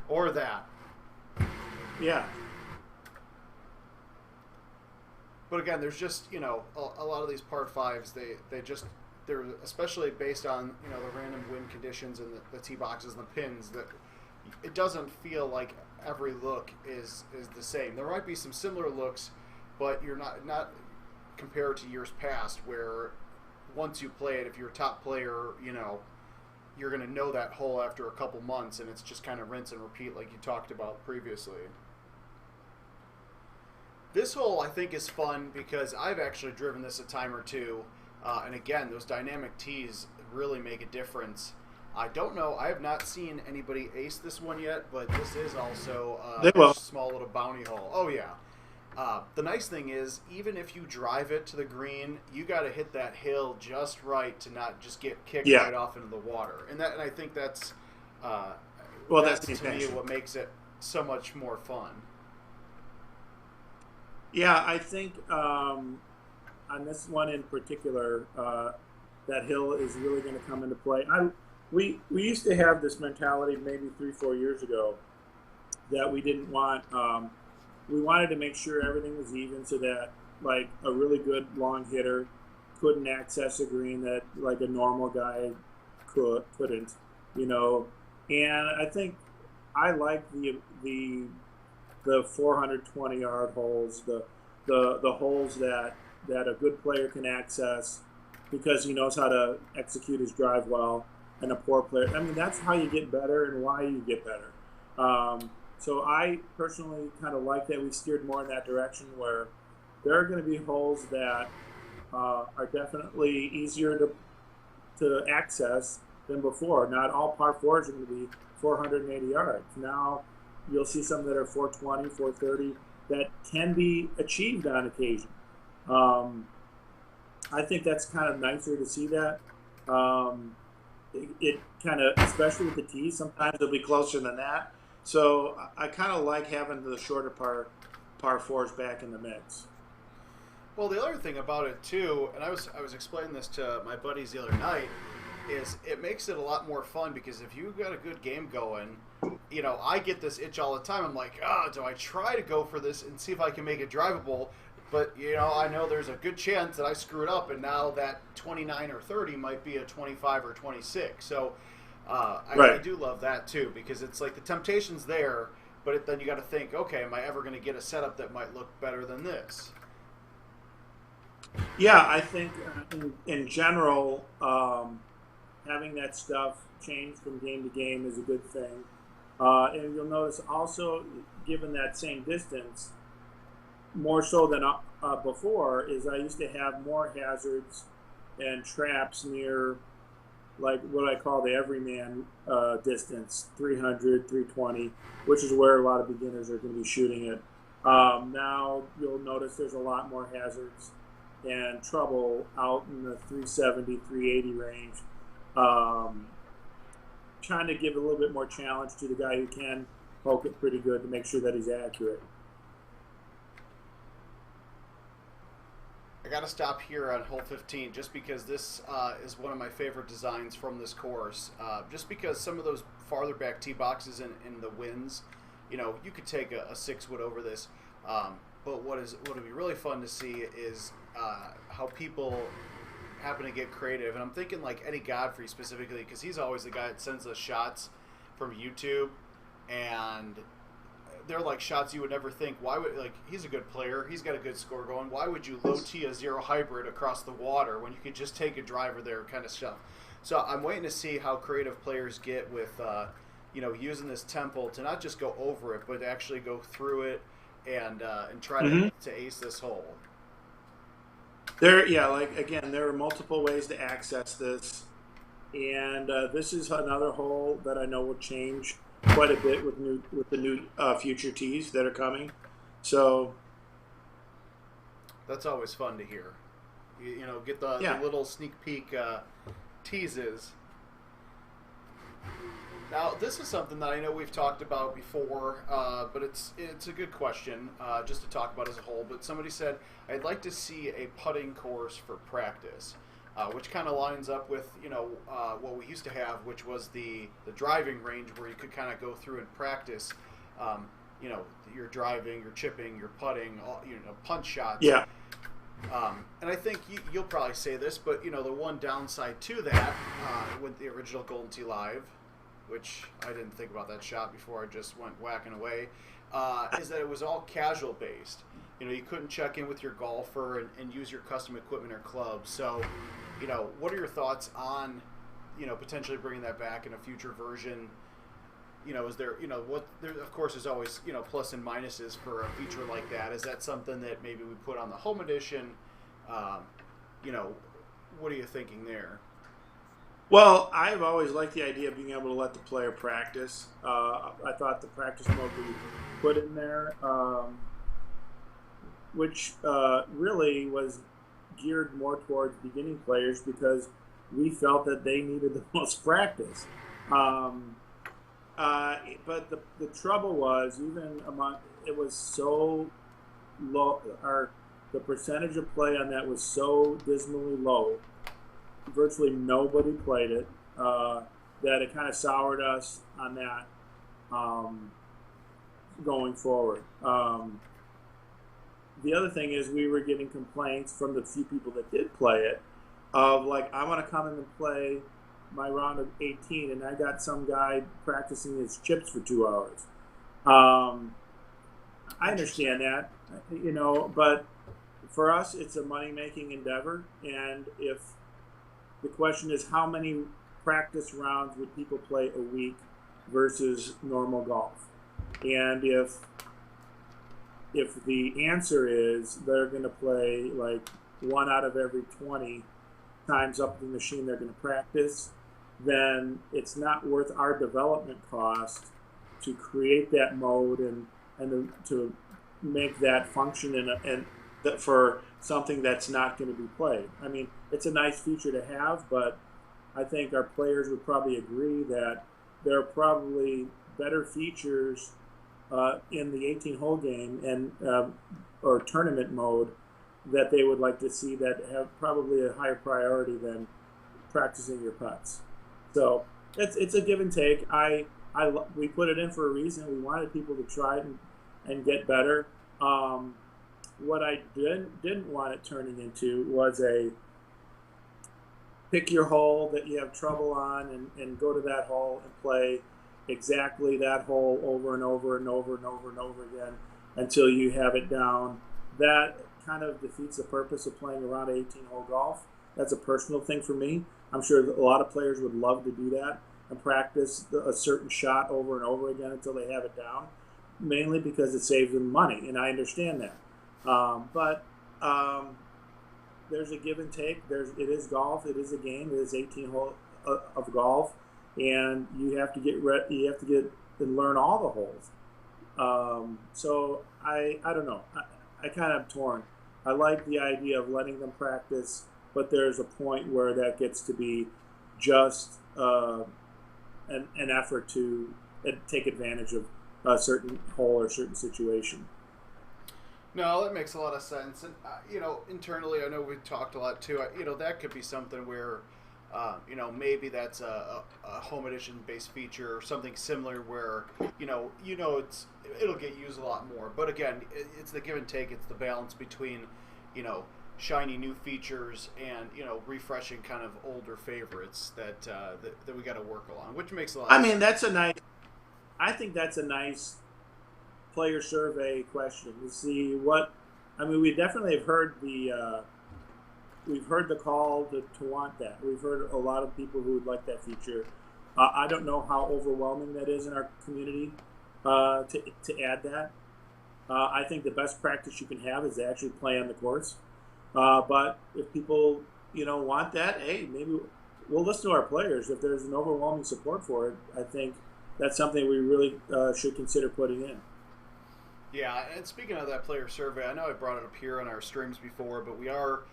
Or that. Yeah. But again, there's just, a lot of these par fives, they're especially based on, the random wind conditions and the tee boxes and the pins, that it doesn't feel like every look is the same. There might be some similar looks, but you're not compared to years past, where once you play it, if you're a top player, you're going to know that hole after a couple months, and it's just kind of rinse and repeat like you talked about previously. This hole, I think, is fun because I've actually driven this a time or two, and again, those dynamic tees really make a difference. I don't know, I have not seen anybody ace this one yet, but this is also a small little bounty hole. Oh yeah. The nice thing is, even if you drive it to the green, you got to hit that hill just right to not just get kicked right off into the water. And I think that's that's to me what makes it so much more fun. Yeah, I think on this one in particular, that hill is really going to come into play. We used to have this mentality maybe 3-4 years ago that we didn't want. We wanted to make sure everything was even, so that like a really good long hitter couldn't access a green that like a normal guy couldn't. And I think I like the 420-yard holes, the holes that a good player can access because he knows how to execute his drive well, and a poor player. I mean, that's how you get better and why you get better. So I personally kind of like that we steered more in that direction, where there are going to be holes that are definitely easier to access than before. Not all par fours are going to be 480 yards. Now you'll see some that are 420, 430 that can be achieved on occasion. I think that's kind of nicer to see that. It kind of, especially with the tees, sometimes it'll be closer than that. So I kind of like having the shorter par fours back in the mix. Well, the other thing about it too, and I was explaining this to my buddies the other night, is it makes it a lot more fun, because if you've got a good game going, I get this itch all the time. I'm like, do I try to go for this and see if I can make it drivable? But, I know there's a good chance that I screw it up, and now that 29 or 30 might be a 25 or 26. So I do love that too, because it's like the temptation's there, but then you got to think, okay, am I ever going to get a setup that might look better than this? Yeah, I think in general, having that stuff change from game to game is a good thing. And you'll notice also, given that same distance, more so than before, is I used to have more hazards and traps near, like what I call the everyman distance, 300, 320, which is where a lot of beginners are going to be shooting it. Now you'll notice there's a lot more hazards and trouble out in the 370, 380 range. Trying to give a little bit more challenge to the guy who can poke it pretty good to make sure that he's accurate. I got to stop here on hole 15 just because this is one of my favorite designs from this course. Just because some of those farther back tee boxes in the winds, you could take a 6-wood over this. But what would be really fun to see is how people happen to get creative. And I'm thinking like Eddie Godfrey specifically, because he's always the guy that sends us shots from YouTube, and they're like shots you would never think. Why would, like, he's a good player, he's got a good score going, why would you low tee a zero hybrid across the water when you could just take a driver there kind of stuff. So I'm waiting to see how creative players get with using this temple to not just go over it, but to actually go through it and try to ace this hole. There are multiple ways to access this, and this is another hole that I know will change quite a bit with the new future tees that are coming. So that's always fun to hear. Get the little sneak peek teases. Now, this is something that I know we've talked about before, but it's a good question just to talk about as a whole. But somebody said, I'd like to see a putting course for practice, which kind of lines up with what we used to have, which was the driving range where you could kind of go through and practice, your driving, your chipping, your putting, punch shots. Yeah. And I think you'll probably say this, but the one downside to that with the original Golden Tee Live, which I didn't think about that shot before I just went whacking away, is that it was all casual based. You couldn't check in with your golfer and use your custom equipment or clubs. So, what are your thoughts on, potentially bringing that back in a future version? Is there, there of course is always, plus and minuses for a feature like that. Is that something that maybe we put on the home edition? What are you thinking there? Well, I've always liked the idea of being able to let the player practice. I thought the practice mode we put in there, which really was geared more towards beginning players because we felt that they needed the most practice. But the trouble was, it was so low, the percentage of play on that was so dismally low. Virtually nobody played it, that it kind of soured us on that going forward. The other thing is we were getting complaints from the few people that did play it of like, I want to come in and play my round of 18 and I got some guy practicing his chips for 2 hours. I understand that, but for us it's a money-making endeavor, and if the question is how many practice rounds would people play a week versus normal golf? And if the answer is they're going to play like 1 out of every 20 times up the machine they're going to practice, then it's not worth our development cost to create that mode and to make that function and for something that's not going to be played. I mean, it's a nice feature to have, but I think our players would probably agree that there are probably better features in the 18-hole game and or tournament mode that they would like to see that have probably a higher priority than practicing your putts. So it's a give and take. We put it in for a reason. We wanted people to try it and get better. What I didn't want it turning into was pick your hole that you have trouble on and go to that hole and play exactly that hole over and over and over and over and over again until you have it down. That kind of defeats the purpose of playing around 18-hole golf. That's a personal thing for me. I'm sure that a lot of players would love to do that and practice a certain shot over and over again until they have it down, mainly because it saves them money, and I understand that. But there's a give and take. It is golf. It is a game. It is 18 hole of golf, and you have to get and learn all the holes. So I don't know. I kind of am torn. I like the idea of letting them practice, but there's a point where that gets to be just an effort to take advantage of a certain hole or certain situation. No, that makes a lot of sense. And, internally, I know we've talked a lot too. That could be something where, maybe that's a home edition based feature or something similar where, it'll get used a lot more. But again, it's the give and take. It's the balance between, shiny new features and, refreshing kind of older favorites that we got to work along, which makes a lot of sense. I think that's a nice player survey question to see what. We definitely have heard we've heard the call to want that. We've heard a lot of people who would like that feature. I don't know how overwhelming that is in our community to add that. I think the best practice you can have is to actually play on the course. But if people want that, hey, maybe we'll listen to our players. If there's an overwhelming support for it, I think that's something we really should consider putting in. Yeah, and speaking of that player survey, I know I brought it up here on our streams before, but we are,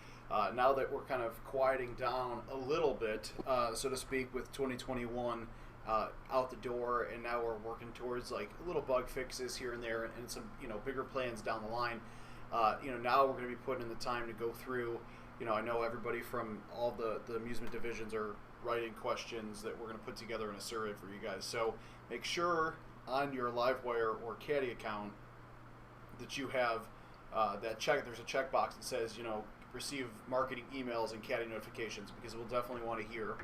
now that we're kind of quieting down a little bit, so to speak, with 2021 out the door, and now we're working towards like little bug fixes here and there and some, bigger plans down the line. Now we're going to be putting in the time to go through, I know everybody from all the amusement divisions are writing questions that we're going to put together in a survey for you guys. So make sure on your Livewire or Caddy account that you have that check. There's a checkbox that says, receive marketing emails and Caddy notifications, because we'll definitely want to hear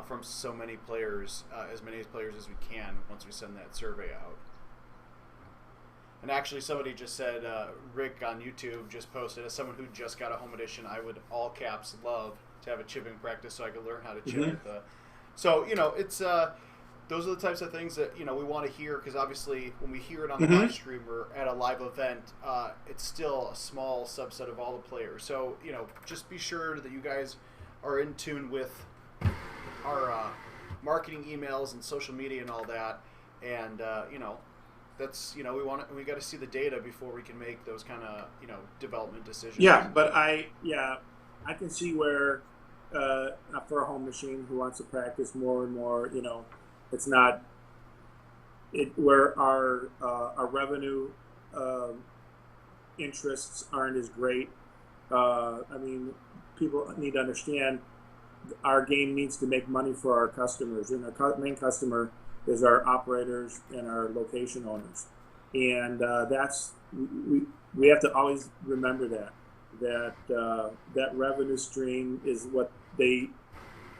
from so many players, as many players as we can once we send that survey out. And actually, somebody just said, Rick on YouTube just posted, as someone who just got a home edition, I would all caps love to have a chipping practice so I could learn how to chip with the. So it's those are the types of things that we want to hear, because obviously when we hear it on the live stream or at a live event, it's still a small subset of all the players. So just be sure that you guys are in tune with our marketing emails and social media and all that, and that's we got to see the data before we can make those kind of development decisions. Yeah, but I can see where for a home machine who wants to practice more and more, it's not where our revenue interests aren't as great. People need to understand our game needs to make money for our customers, and our main customer is our operators and our location owners, and that's we have to always remember that revenue stream is what they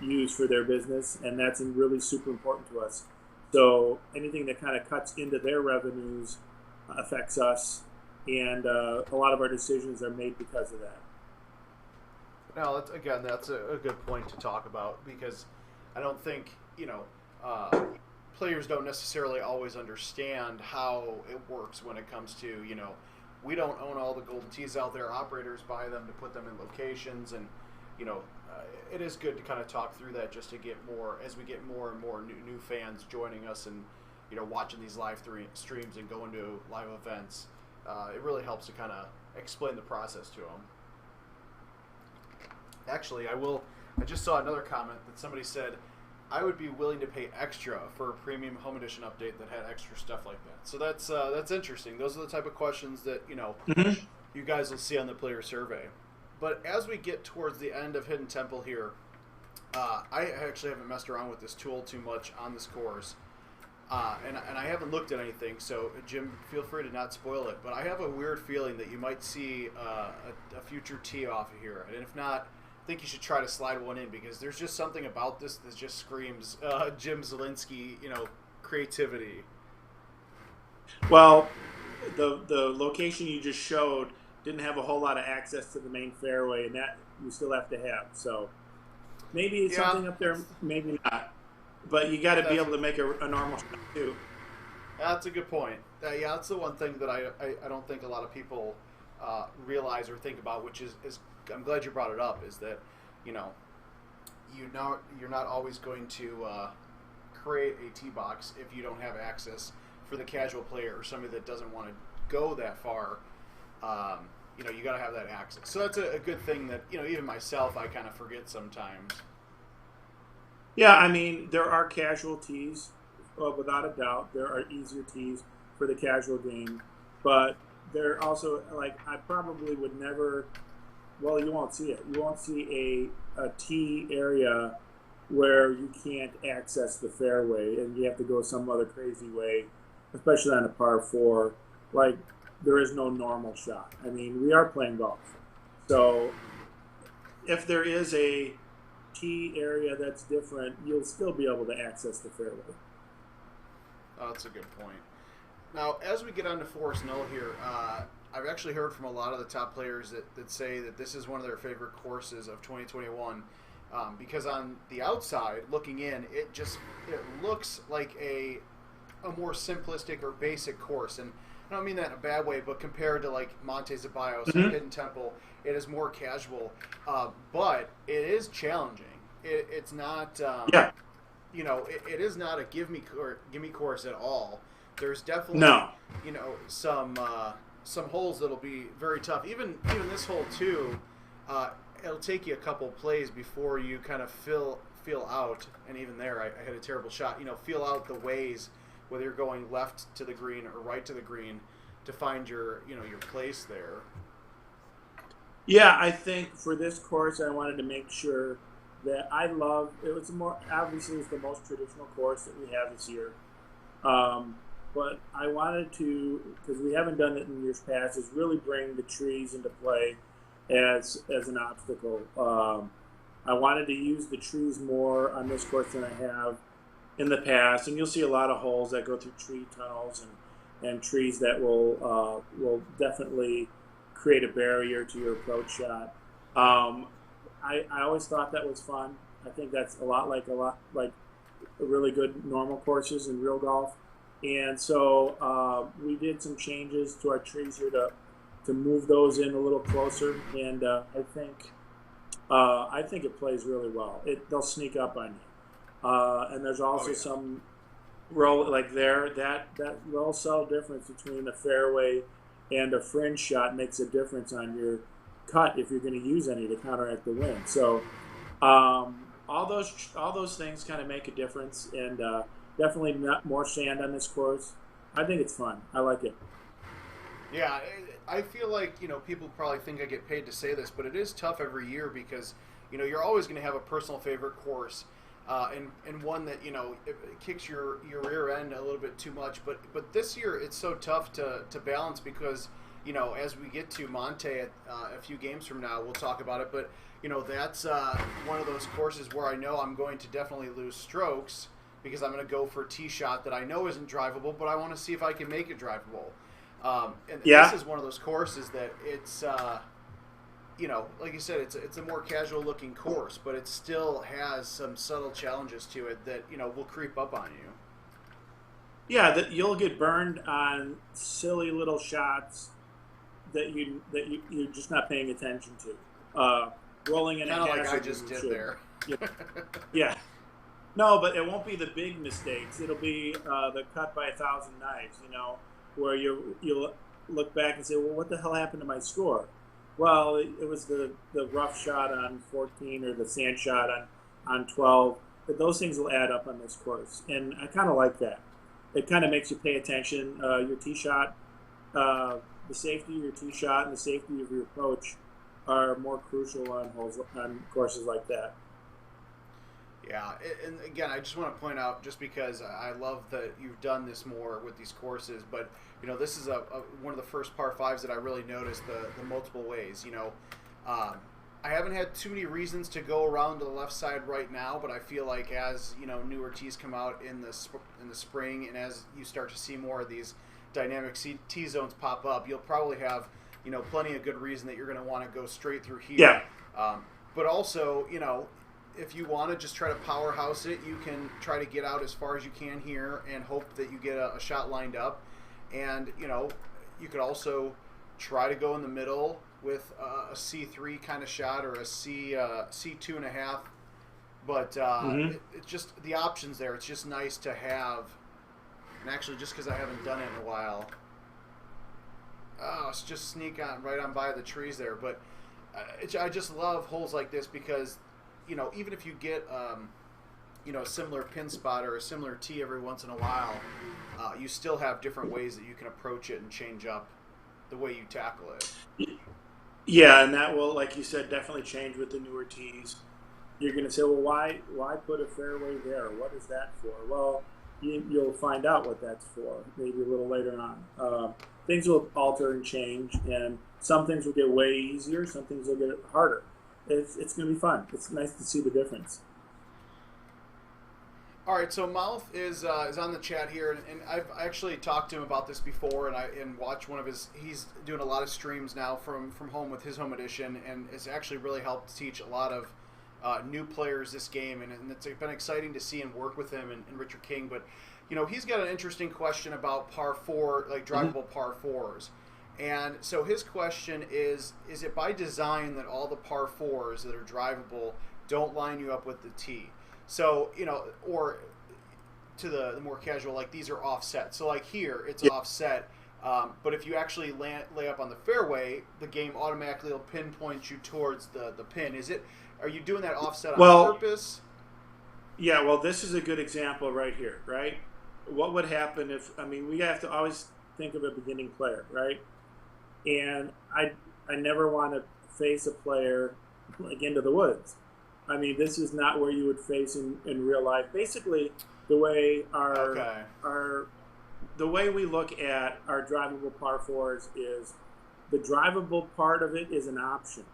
use for their business, and that's really super important to us. So anything that kind of cuts into their revenues affects us, and a lot of our decisions are made because of that. Now, that's a good point to talk about, because I don't think players don't necessarily always understand how it works when it comes to we don't own all the golden tees out there. Operators buy them to put them in locations, and it is good to kind of talk through that, just to get more, as we get more and more new fans joining us and watching these live streams and going to live events. It really helps to kind of explain the process to them. Actually, I just saw another comment that somebody said, I would be willing to pay extra for a premium home edition update that had extra stuff like that. So that's interesting. Those are the type of questions that you guys will see on the player survey. But as we get towards the end of Hidden Temple here, I actually haven't messed around with this tool too much on this course, and I haven't looked at anything. So Jim, feel free to not spoil it. But I have a weird feeling that you might see a future tee off of here, and if not, think you should try to slide one in because there's just something about this that just screams Jim Zielinski, creativity. Well, the location you just showed didn't have a whole lot of access to the main fairway, and that you still have to have. So maybe it's something up there, maybe not. But you got to be able to make a normal shot too. That's a good point. That's the one thing that I don't think a lot of people realize or think about, which is I'm glad you brought it up, is that you're not always going to create a tee box if you don't have access for the casual player or somebody that doesn't want to go that far. You got to have that access. So that's a good thing that even myself I kind of forget sometimes. Yeah, I mean there are casual tees, without a doubt. There are easier tees for the casual game, but there also I probably would never. Well, you won't see it. You won't see a tee area where you can't access the fairway and you have to go some other crazy way, especially on a par 4. There is no normal shot. I mean, we are playing golf. So if there is a tee area that's different, you'll still be able to access the fairway. Oh, that's a good point. Now, as we get on to Forest Knoll here, I've actually heard from a lot of the top players that say that this is one of their favorite courses of 2021 because on the outside, looking in, it looks like a more simplistic or basic course. And I don't mean that in a bad way, but compared to Monte Zabios or Hidden Temple, it is more casual, but it is challenging. It's not, it is not a gimme course at all. There's definitely some holes that'll be very tough. Even this hole too, it'll take you a couple plays before you kind of feel out. And even there, I had a terrible shot. Feel out the ways, whether you're going left to the green or right to the green, to find your place there. Yeah, I think for this course, I wanted to make sure that it was obviously it's the most traditional course that we have this year. But I wanted to, because we haven't done it in years past, is really bring the trees into play as an obstacle. I wanted to use the trees more on this course than I have in the past, and you'll see a lot of holes that go through tree tunnels and trees that will definitely create a barrier to your approach shot. I always thought that was fun. I think that's a lot like really good normal courses in real golf. And so we did some changes to our trees here to move those in a little closer, and I think it plays really well. They'll sneak up on you, and there's also some roll that roll cell difference between a fairway and a fringe shot makes a difference on your cut if you're going to use any to counteract the wind. So all those things kind of make a difference, and definitely not more sand on this course. I think it's fun. I like it. Yeah, I feel like people probably think I get paid to say this, but it is tough every year because you're always going to have a personal favorite course, and one that it kicks your rear end a little bit too much. But this year it's so tough to balance because as we get to Monte a few games from now, we'll talk about it. But that's one of those courses where I know I'm going to definitely lose strokes because I'm going to go for a tee shot that I know isn't drivable, but I want to see if I can make it drivable. This is one of those courses that it's, like you said, it's a more casual looking course, but it still has some subtle challenges to it that, will creep up on you. Yeah, that you'll get burned on silly little shots that you're just not paying attention to. Rolling in kind of a like I just did there. Yeah. No, but it won't be the big mistakes. It'll be the cut by 1,000 knives, where you'll look back and say, well, what the hell happened to my score? Well, it was the rough shot on 14 or the sand shot on 12. But those things will add up on this course, and I kind of like that. It kind of makes you pay attention. Your tee shot, the safety of your tee shot and the safety of your approach are more crucial on courses like that. Yeah, and again, I just want to point out, just because I love that you've done this more with these courses, but this is one of the first par 5s that I really noticed the multiple ways. I haven't had too many reasons to go around to the left side right now, but I feel like as newer tees come out in the spring, and as you start to see more of these dynamic tee zones pop up, you'll probably have plenty of good reason that you're going to want to go straight through here. Yeah. But also, if you want to just try to powerhouse it, you can try to get out as far as you can here and hope that you get a shot lined up. And you could also try to go in the middle with a C3 kind of shot or a C2.5, but it's just the options there. It's just nice to have, and actually just because I haven't done it in a while, it's just sneak on right on by the trees there. But I just love holes like this because even if you get a similar pin spot or a similar tee every once in a while, you still have different ways that you can approach it and change up the way you tackle it. Yeah, and that will, like you said, definitely change with the newer tees. You're going to say, well, why put a fairway there? What is that for? Well, you'll find out what that's for maybe a little later on. Things will alter and change, and some things will get way easier, some things will get harder. It's going to be fun. It's nice to see the difference. All right, so Mouth is on the chat here, and I've actually talked to him about this before, and watched one of his. He's doing a lot of streams now from home with his home edition, and it's actually really helped teach a lot of new players this game, and it's been exciting to see and work with him and Richard King. But he's got an interesting question about par 4, like drivable par 4s, and so his question is it by design that all the par 4s that are drivable don't line you up with the tee? So, or to the more casual, like these are offset. So like here, it's offset. But if you actually lay up on the fairway, the game automatically will pinpoint you towards the pin. Are you doing that offset on purpose? Yeah, well, this is a good example right here, right? What would happen we have to always think of a beginning player, right? And I never want to face a player like into the woods. This is not where you would face in real life. Basically, the way the way we look at our drivable par 4s is the drivable part of it is an option.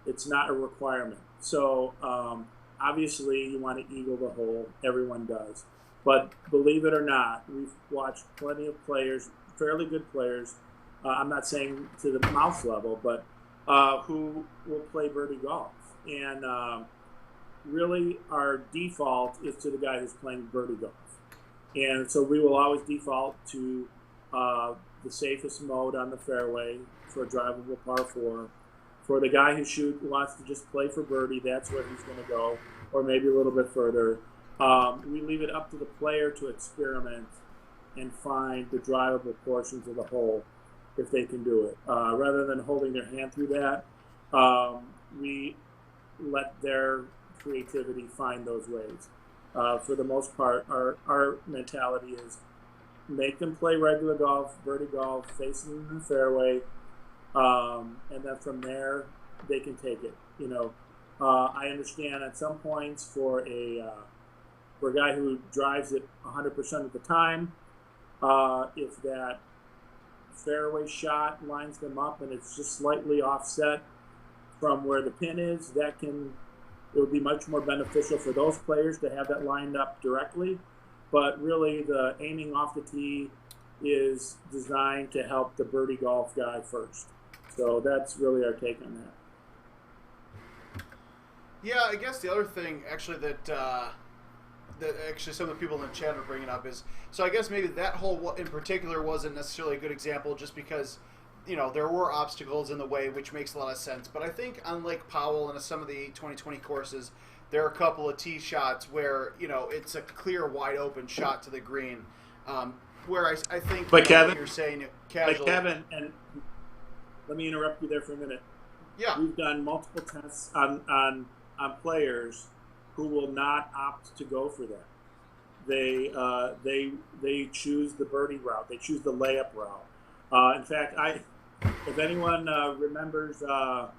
It's not a requirement. So obviously, you want to eagle the hole. Everyone does. But believe it or not, we've watched plenty of players, fairly good players. I'm not saying to the Mouse level, but who will play birdie golf. And really, our default is to the guy who's playing birdie golf. And so we will always default to the safest mode on the fairway for a drivable par 4. For the guy who wants to just play for birdie, that's where he's going to go, or maybe a little bit further. We leave it up to the player to experiment and find the drivable portions of the hole if they can do it. Rather than holding their hand through that, we let their creativity find those ways. For the most part, our mentality is make them play regular golf, birdie golf, facing the fairway, and then from there they can take it. I understand at some points for a guy who drives it 100% of the time, if that fairway shot lines them up and it's just slightly offset from where the pin is, it would be much more beneficial for those players to have that lined up directly. But really, the aiming off the tee is designed to help the birdie golf guy first. So that's really our take on that. Yeah, I guess the other thing, actually, that actually some of the people in the chat are bringing up is, so I guess maybe that hole in particular wasn't necessarily a good example just because there were obstacles in the way, which makes a lot of sense. But I think on Lake Powell and some of the 2020 courses, there are a couple of tee shots where, it's a clear, wide open shot to the green. Where I think, but Kevin, you're saying casual. But Kevin, and let me interrupt you there for a minute. Yeah. We've done multiple tests on players who will not opt to go for that. They choose the birdie route. They choose the layup route. In fact, if anyone remembers the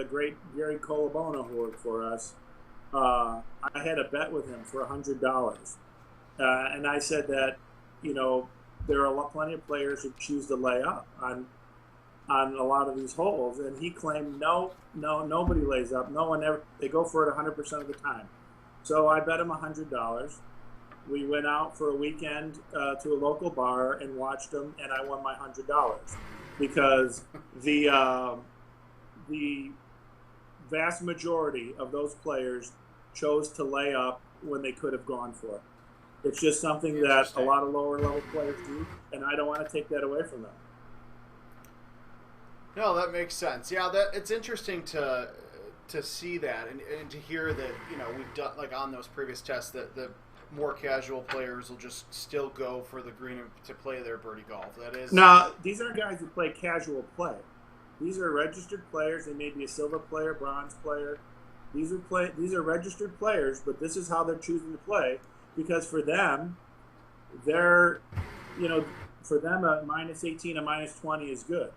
great Gary Colabona who worked for us, I had a bet with him for $100, and I said that there are plenty of players who choose to lay up on on a lot of these holes, and he claimed no, nobody lays up. No one ever. They go for it 100% of the time. So I bet him $100. We went out for a weekend to a local bar and watched them, and I won my $100 because the vast majority of those players chose to lay up when they could have gone for it. It's just something that a lot of lower level players do, and I don't want to take that away from them. No, that makes sense. Yeah, that it's interesting to see that and to hear that, you know, we've done, like on those previous tests, that the more casual players will just still go for the green to play their birdie golf. That is. Now, these aren't guys who play casual play. These are registered players. They may be a silver player, bronze player. These are registered players, but this is how they're choosing to play, because for them, a minus 18, a minus 20 is good.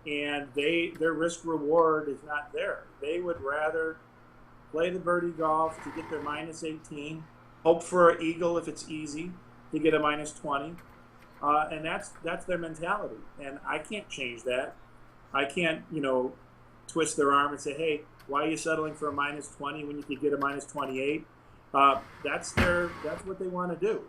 And their risk reward is not there. They would rather play the birdie golf to get their minus 18, hope for an eagle if it's easy to get a minus 20, and that's their mentality. And I can't change that. I can't, twist their arm and say, hey, why are you settling for a minus 20 when you could get a minus 28? That's what they want to do.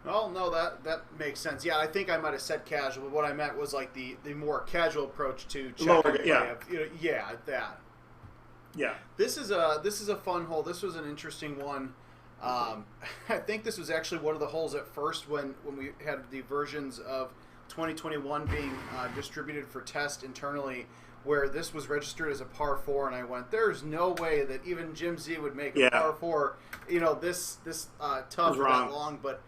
Oh, no, that makes sense. Yeah, I think I might have said casual, but what I meant was like the more casual approach to checking. Yeah. That. Yeah. This is a fun hole. This was an interesting one. I think this was actually one of the holes at first when we had the versions of 2021 being distributed for test internally, where this was registered as a par 4, and I went, there's no way that even Jim Z would make a par 4, this tough for that long, but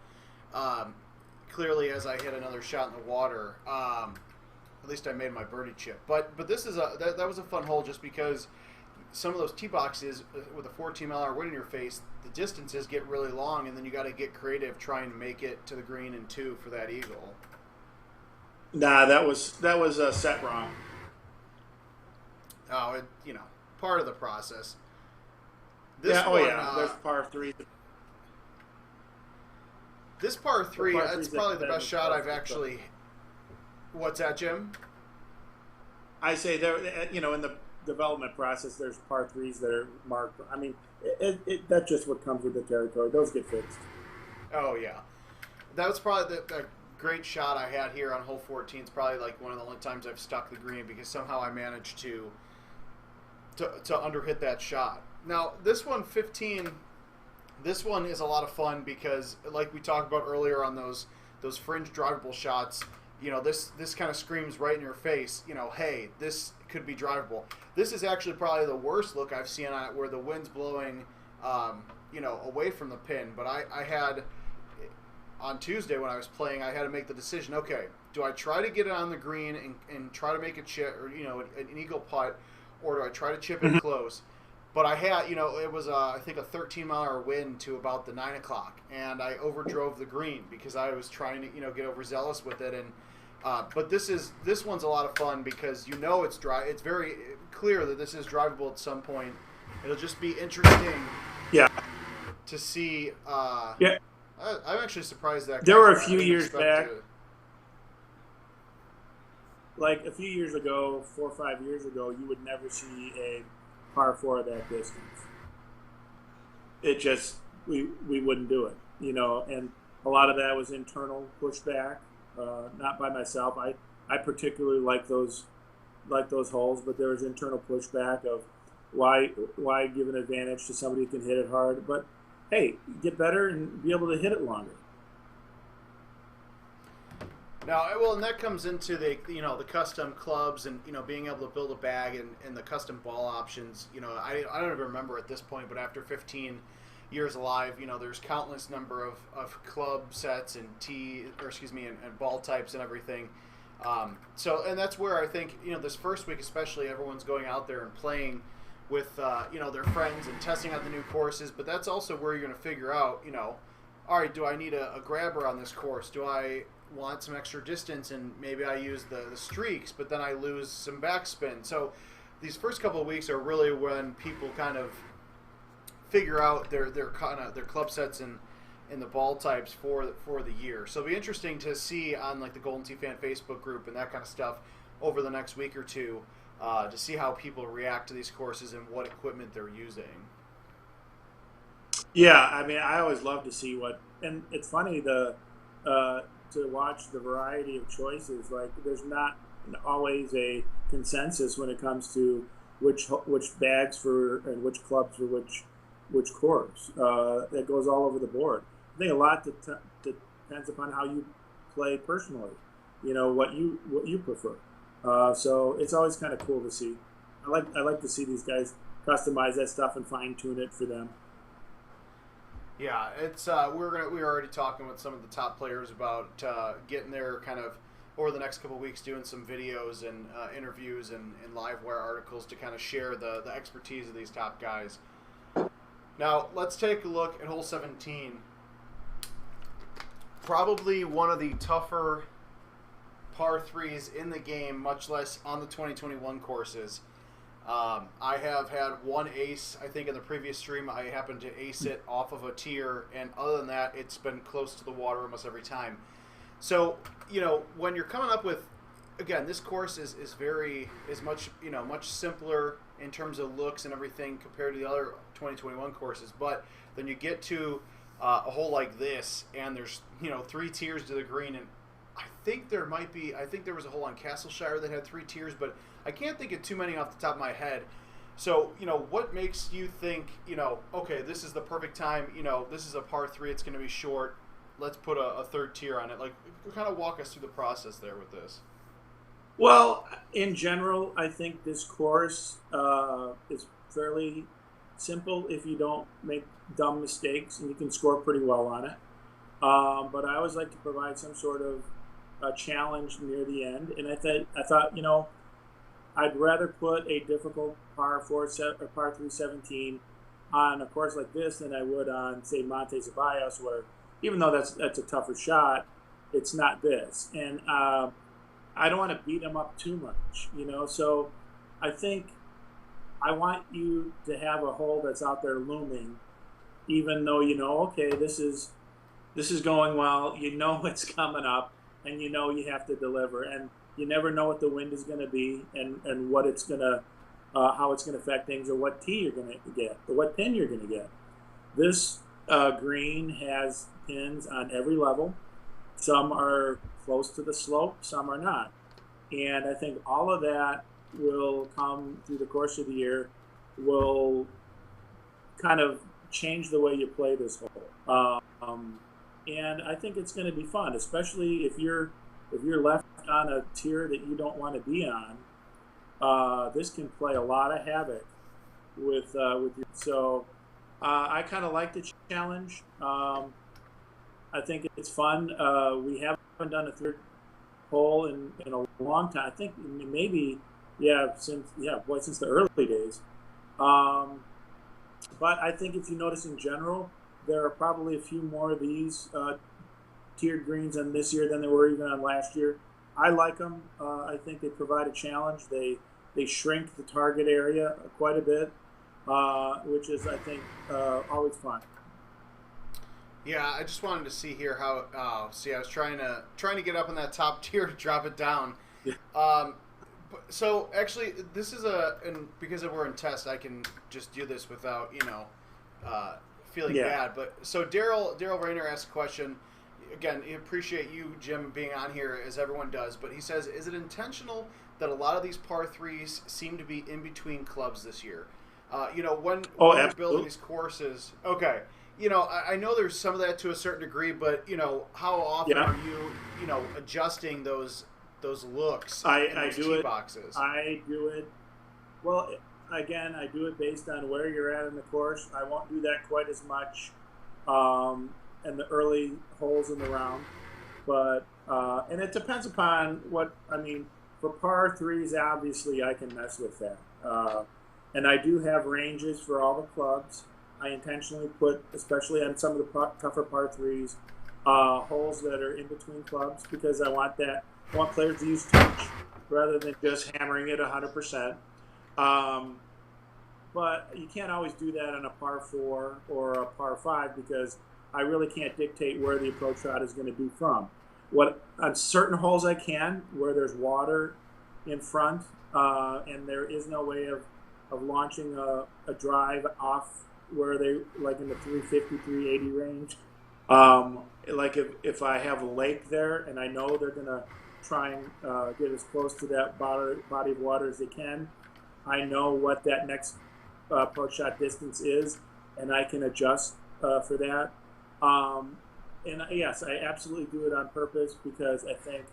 clearly as I hit another shot in the water, at least I made my birdie chip. But this is that was a fun hole just because some of those tee boxes with a 14-mile-an-hour wind in your face, the distances get really long, and then you got to get creative trying to make it to the green in 2 for that eagle. Nah, that was set wrong. Oh, part of the process. There's par 3. This par 3, that's probably the best shot I've actually. What's that, Jim? I say there, in the development process, there's par 3s that are marked. I mean, that's just what comes with the territory. Those get fixed. Oh yeah, that was probably the great shot I had here on hole 14. It's probably like one of the only times I've stuck the green because somehow I managed to underhit that shot. Now this one, 15. This one is a lot of fun because, like we talked about earlier on those fringe drivable shots, this kind of screams right in your face, hey, this could be drivable. This is actually probably the worst look I've seen on it, where the wind's blowing, away from the pin. But I had, on Tuesday when I was playing, I had to make the decision, okay, do I try to get it on the green and try to make a chip, or, an eagle putt, or do I try to chip it close? But I had, it was, I think, a 13-mile-an-hour wind to about the 9 o'clock, and I overdrove the green because I was trying to, get overzealous with it. And but this one's a lot of fun because it's dry. It's very clear that this is drivable at some point. It'll just be interesting, to see. I'm actually surprised that there were a few years back. Like a few years ago, 4 or 5 years ago, you would never see a par 4 of that distance. It just, we wouldn't do it, and a lot of that was internal pushback, not by myself. I particularly like those holes, but there was internal pushback of why give an advantage to somebody who can hit it hard. But hey, get better and be able to hit it longer. Now, and that comes into the custom clubs and being able to build a bag and the custom ball options. I don't even remember at this point, but after 15 years alive, there's countless number of club sets and and ball types and everything. And that's where I think this first week especially, everyone's going out there and playing with their friends and testing out the new courses. But that's also where you're going to figure out all right, do I need a grabber on this course? Do I want some extra distance and maybe I use the streaks, but then I lose some backspin? So these first couple of weeks are really when people kind of figure out their club sets and in the ball types for the year. So it'll be interesting to see on like the Golden Tee Fan Facebook group and that kind of stuff over the next week or two to see how people react to these courses and what equipment they're using. Yeah, I mean, I always love to see what, and it's funny to watch the variety of choices. Like, there's not always a consensus when it comes to which bags for and which clubs for which course. That goes all over the board. I think a lot depends upon how you play personally. You know what you prefer. So it's always kind of cool to see. I like to see these guys customize that stuff and fine tune it for them. Yeah, it's we were already talking with some of the top players about getting there kind of over the next couple of weeks, doing some videos and interviews and live wire articles to kind of share the expertise of these top guys. Now let's take a look at hole 17. Probably one of the tougher par threes in the game, much less on the 2021 courses. I have had one ace. I think in the previous stream I happened to ace it off of a tier, and other than that, it's been close to the water almost every time. So, you know, when you're coming up with, again, this course is much simpler in terms of looks and everything compared to the other 2021 courses. But then you get to a hole like this, and there's 3 tiers to the green, and I think there was a hole on Castleshire that had 3 tiers, but I can't think of too many off the top of my head. So, what makes you think, okay, this is the perfect time, this is a par 3, it's going to be short, let's put a 3rd tier on it. Like, kind of walk us through the process there with this. Well, in general, I think this course is fairly simple if you don't make dumb mistakes, and you can score pretty well on it. But I always like to provide some sort of a challenge near the end, and I thought, I'd rather put a difficult par 3 17 on a course like this than I would on, say, Monte Ceballos, where even though that's a tougher shot, it's not this, and I don't want to beat them up too much, So I think I want you to have a hole that's out there looming, even though okay, this is going well, it's coming up, and you have to deliver, and you never know what the wind is going to be, and what it's going to, how it's going to affect things, or what tee you're going to get, or what pin you're going to get. This green has pins on every level. Some are close to the slope, some are not, and I think all of that will come through the course of the year, will kind of change the way you play this hole. And I think it's going to be fun, especially if you're left on a tier that you don't want to be on. This can play a lot of havoc with you. So I kind of like the challenge. I think it's fun. We haven't done a 3rd hole in a long time. I think maybe since the early days. But I think if you notice in general, there are probably a few more of these tiered greens on this year than there were even on last year. I like them. I think they provide a challenge. They shrink the target area quite a bit, which is, I think, always fun. Yeah, I just wanted to see here how. I was trying to get up in that top tier to drop it down. Yeah. So actually, this is and because we're in test, I can just do this without feeling bad. But so Daryl Rayner asked a question. Again, I appreciate you, Jim, being on here as everyone does. But he says, is it intentional that a lot of these par 3s seem to be in between clubs this year? When you're building these courses, okay. I know there's some of that to a certain degree, but how often are you adjusting those looks in those tee boxes? I do it. Well, again, I do it based on where you're at in the course. I won't do that quite as much in the early holes in the round, but and it depends upon for par 3s, obviously, I can mess with that, and I do have ranges for all the clubs. I intentionally put, especially on some of the tougher par 3s, holes that are in between clubs, because I want players to use touch rather than just hammering it 100%. But you can't always do that on a par 4 or a par 5, because I really can't dictate where the approach shot is going to be from. What on certain holes I can, where there's water in front, and there is no way of launching a drive off where they like in the 350, 380 range. Like if I have a lake there and I know they're going to try and get as close to that body of water as they can, I know what that next approach shot distance is, and I can adjust for that. And yes, I absolutely do it on purpose because I think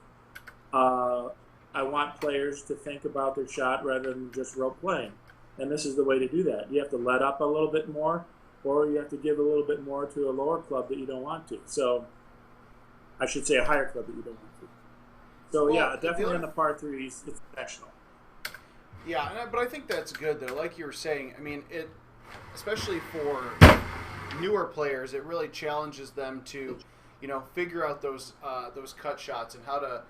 I want players to think about their shot rather than just rope playing. And this is the way to do that. You have to let up a little bit more, or you have to give a little bit more to a lower club that you don't want to. So I should say a higher club that you don't want to. So well, yeah, definitely on the par threes, it's sectional. Yeah, but I think that's good though. Like you were saying, I mean, it especially for newer players, it really challenges them to, figure out those cut shots and how to,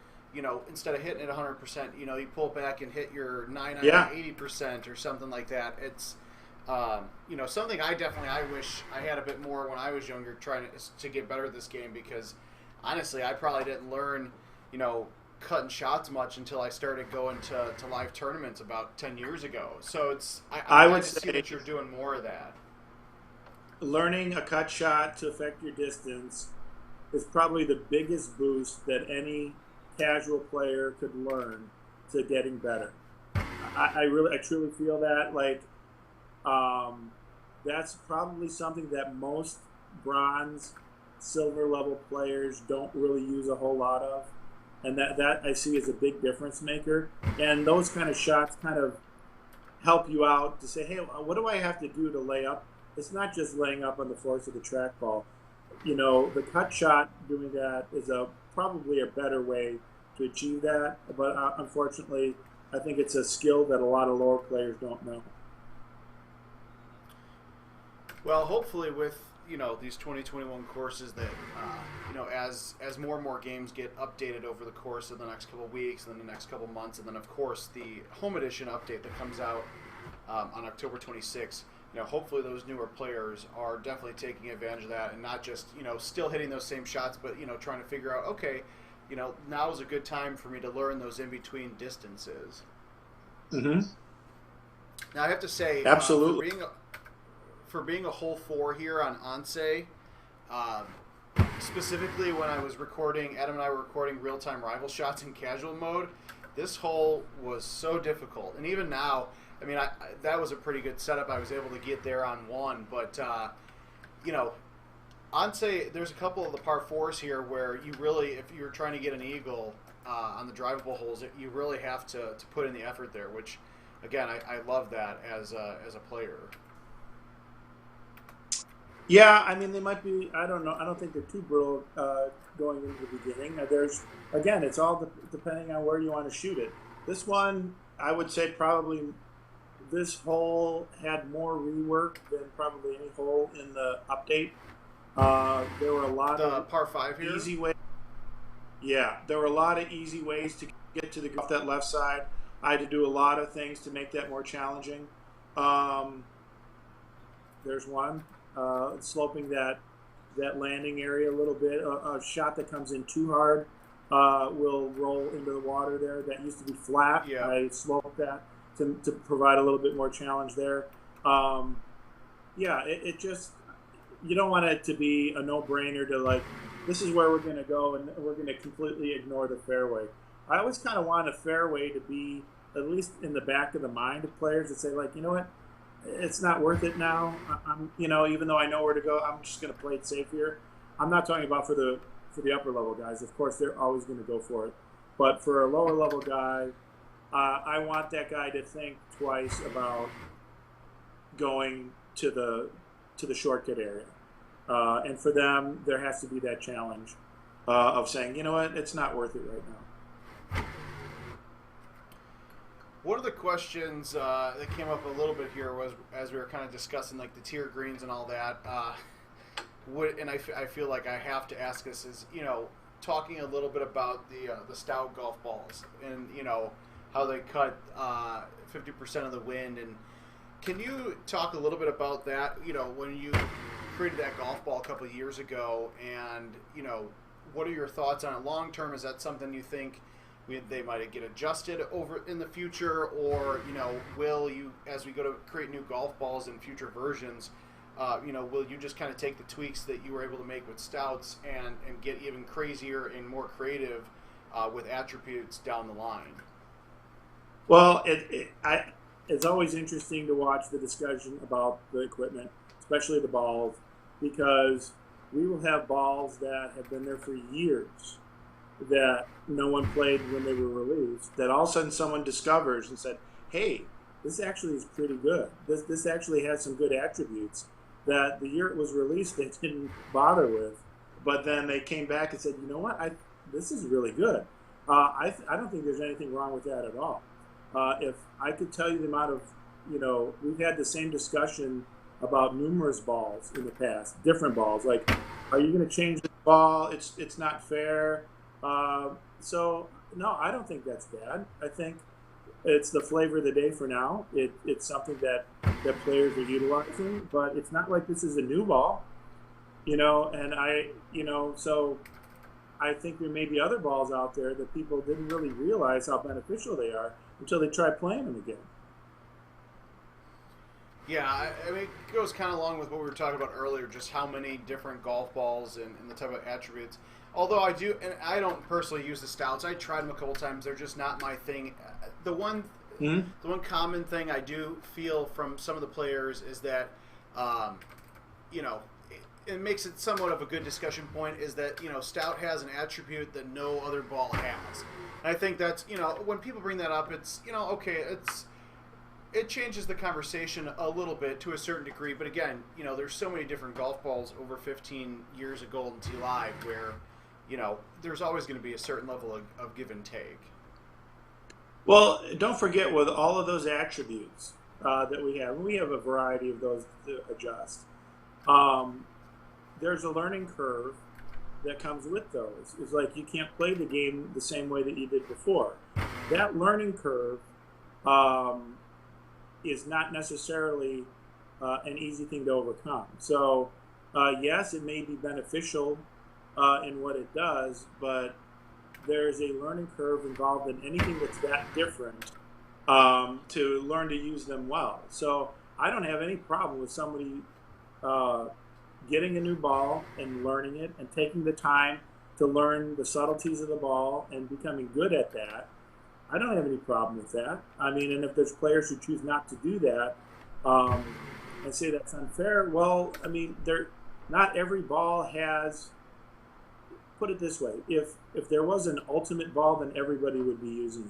instead of hitting it 100%, you pull back and hit your 80% or something like that. It's, something I wish I had a bit more when I was younger, trying to get better at this game, because honestly, I probably didn't learn, cutting shots much until I started going to live tournaments about 10 years ago. So it's I would say that you're doing more of that. Learning a cut shot to affect your distance is probably the biggest boost that any casual player could learn to getting better. I truly feel that that's probably something that most bronze, silver level players don't really use a whole lot of. And that I see as a big difference maker. And those kind of shots kind of help you out to say, hey, what do I have to do to lay up? It's not just laying up on the force of the trackball. The cut shot doing that is probably a better way to achieve that. But unfortunately, I think it's a skill that a lot of lower players don't know. Well, hopefully with these 2021 courses that as more and more games get updated over the course of the next couple of weeks, and then the next couple of months, and then of course the home edition update that comes out on October 26th. Hopefully those newer players are definitely taking advantage of that, and not just still hitting those same shots, but trying to figure out, okay, now is a good time for me to learn those in between distances. Mm-hmm. Now I have to say, absolutely. For being a hole 4 here on Onse, specifically when I was recording, Adam and I were recording real-time rival shots in casual mode, this hole was so difficult. And even now, I mean, that was a pretty good setup. I was able to get there on 1, but, Onse, there's a couple of the par 4s here where you really, if you're trying to get an eagle on the drivable holes, you really have to put in the effort there, which, again, I love that as a player. Yeah, I mean, they might be, I don't know, I don't think they're too brittle going into the beginning. Again, it's all depending on where you want to shoot it. This one, I would say probably this hole had more rework than probably any hole in the update. There were a lot of par 5 here? Easy ways. Yeah, there were a lot of easy ways to get to off that left side. I had to do a lot of things to make that more challenging. There's one. Sloping that landing area a little bit. A shot that comes in too hard will roll into the water there. That used to be flat. Yeah. I sloped that to provide a little bit more challenge there. It just, you don't want it to be a no-brainer to this is where we're going to go and we're going to completely ignore the fairway. I always kind of want a fairway to be at least in the back of the mind of players that say, you know what? It's not worth it now. Even though I know where to go, I'm just going to play it safe here. I'm not talking about for the upper level guys. Of course, they're always going to go for it. But for a lower level guy, I want that guy to think twice about going to the shortcut area. And for them, there has to be that challenge of saying, you know what, it's not worth it right now. One of the questions that came up a little bit here was, as we were kind of discussing the tier greens and all that, I feel like I have to ask this, is, talking a little bit about the stout golf balls and, how they cut 50% of the wind. And Can you talk a little bit about that? You know, when you created that golf ball a couple of years ago, and you know, what are your thoughts on it long term? Is that something you think they might get adjusted over in the future, or you know, will you, as we go to create new golf balls in future versions, you know, will you just kind of take the tweaks that you were able to make with stouts and get even crazier and more creative with attributes down the line? Well, it's always interesting to watch the discussion about the equipment, especially the balls, because we will have balls that have been there for years that no one played when they were released, that all of a sudden someone discovers and said, hey, this actually is pretty good. This actually has some good attributes that the year it was released they didn't bother with, but then they came back and said, you know what, this is really good. I don't think there's anything wrong with that at all. If I could tell you the amount of, you know, we've had the same discussion about numerous balls in the past, different balls, like, are you going to change the ball? It's not fair. So, no, I don't think that's bad. I think it's the flavor of the day for now. It's something that players are utilizing, but it's not like this is a new ball, you know, and so I think there may be other balls out there that people didn't really realize how beneficial they are until they try playing them again. Yeah, I mean, it goes kind of along with what we were talking about earlier, just how many different golf balls and the type of attributes. Although I do, and I don't personally use the stouts. I tried them a couple times. They're just not my thing. The one common thing I do feel from some of the players is that, you know, it makes it somewhat of a good discussion point is that, you know, stout has an attribute that no other ball has. And I think that's, you know, when people bring that up, it's, you know, okay, it changes the conversation a little bit to a certain degree. But again, you know, there's so many different golf balls over 15 years of Golden Tee Live where, you know, there's always going to be a certain level of give and take. Well, don't forget with all of those attributes that we have a variety of those to adjust. There's a learning curve that comes with those. It's like you can't play the game the same way that you did before. That learning curve is not necessarily an easy thing to overcome. So, yes, it may be beneficial in what it does, but there's a learning curve involved in anything that's that different to learn to use them well. So I don't have any problem with somebody getting a new ball and learning it and taking the time to learn the subtleties of the ball and becoming good at that. I don't have any problem with that. I mean, and if there's players who choose not to do that and say that's unfair, well, I mean, not every ball has. Put it this way: if there was an ultimate ball, then everybody would be using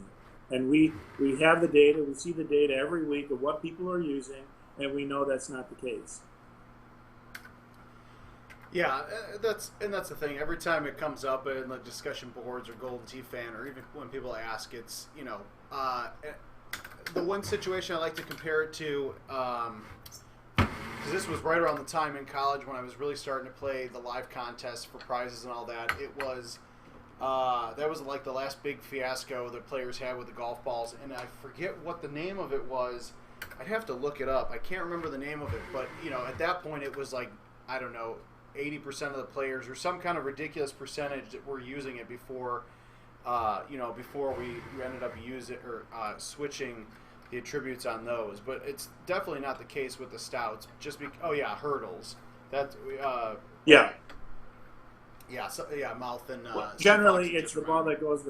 it. And we have the data. We see the data every week of what people are using, and we know that's not the case. Yeah, that's the thing. Every time it comes up in the discussion boards or Golden Tee Fan, or even when people ask, it's, you know, the one situation I like to compare it to, because this was right around the time in college when I was really starting to play the live contests for prizes and all that. It was that was like the last big fiasco that players had with the golf balls, and I forget what the name of it was. I'd have to look it up. I can't remember the name of it, but you know, at that point it was like, I don't know, 80% of the players or some kind of ridiculous percentage that were using it before, you know, before we ended up using or switching the attributes on those. But it's definitely not the case with the stouts. Hurdles. That yeah, mouth and generally it's the ball that goes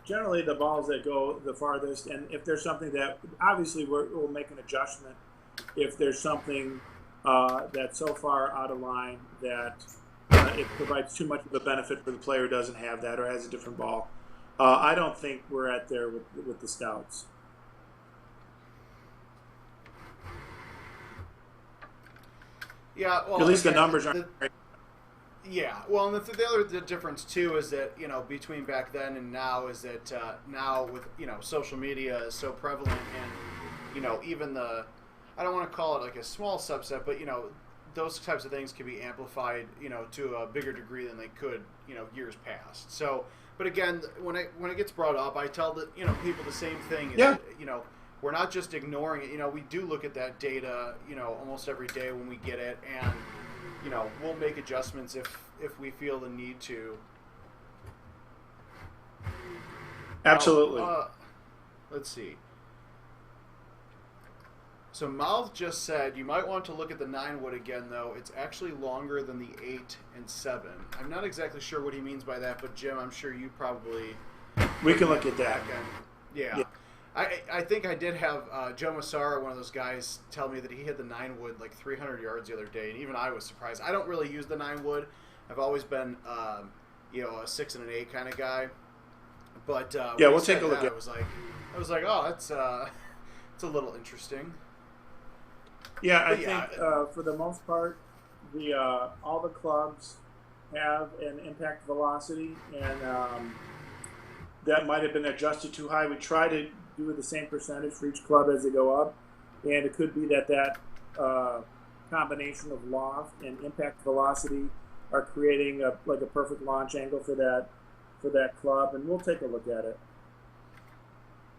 generally the balls that go the farthest. And if there's something that obviously we'll make an adjustment if there's something that's so far out of line that it provides too much of a benefit for the player who doesn't have that or has a different ball. I don't think we're at there with the stouts. Yeah, well, at least the numbers aren't. Yeah, well, and the difference too is that, you know, between back then and now is that now with, you know, social media is so prevalent, and you know, even I don't want to call it like a small subset, but you know, those types of things can be amplified, you know, to a bigger degree than they could, you know, years past. So, but again, when it gets brought up, I tell you know, people the same thing. Yeah. You know, we're not just ignoring it. You know, we do look at that data, you know, almost every day when we get it, and you know, we'll make adjustments if we feel the need to. Absolutely. Let's see. So Mouth just said you might want to look at the 9 wood again, though. It's actually longer than the 8 and 7. I'm not exactly sure what he means by that, but Jim, I'm sure you probably... We can look at that. Yeah. I think I did have Joe Massara, one of those guys, tell me that he hit the 9 wood like 300 yards the other day, and even I was surprised. I don't really use the 9 wood. I've always been, you know, a 6 and an 8 kind of guy. But yeah, we'll take a look at. I was like, oh, that's it's a little interesting. Yeah, I think for the most part, all the clubs have an impact velocity, and that might have been adjusted too high. We try to do the same percentage for each club as they go up, and it could be that combination of loft and impact velocity are creating a perfect launch angle for that club, and we'll take a look at it.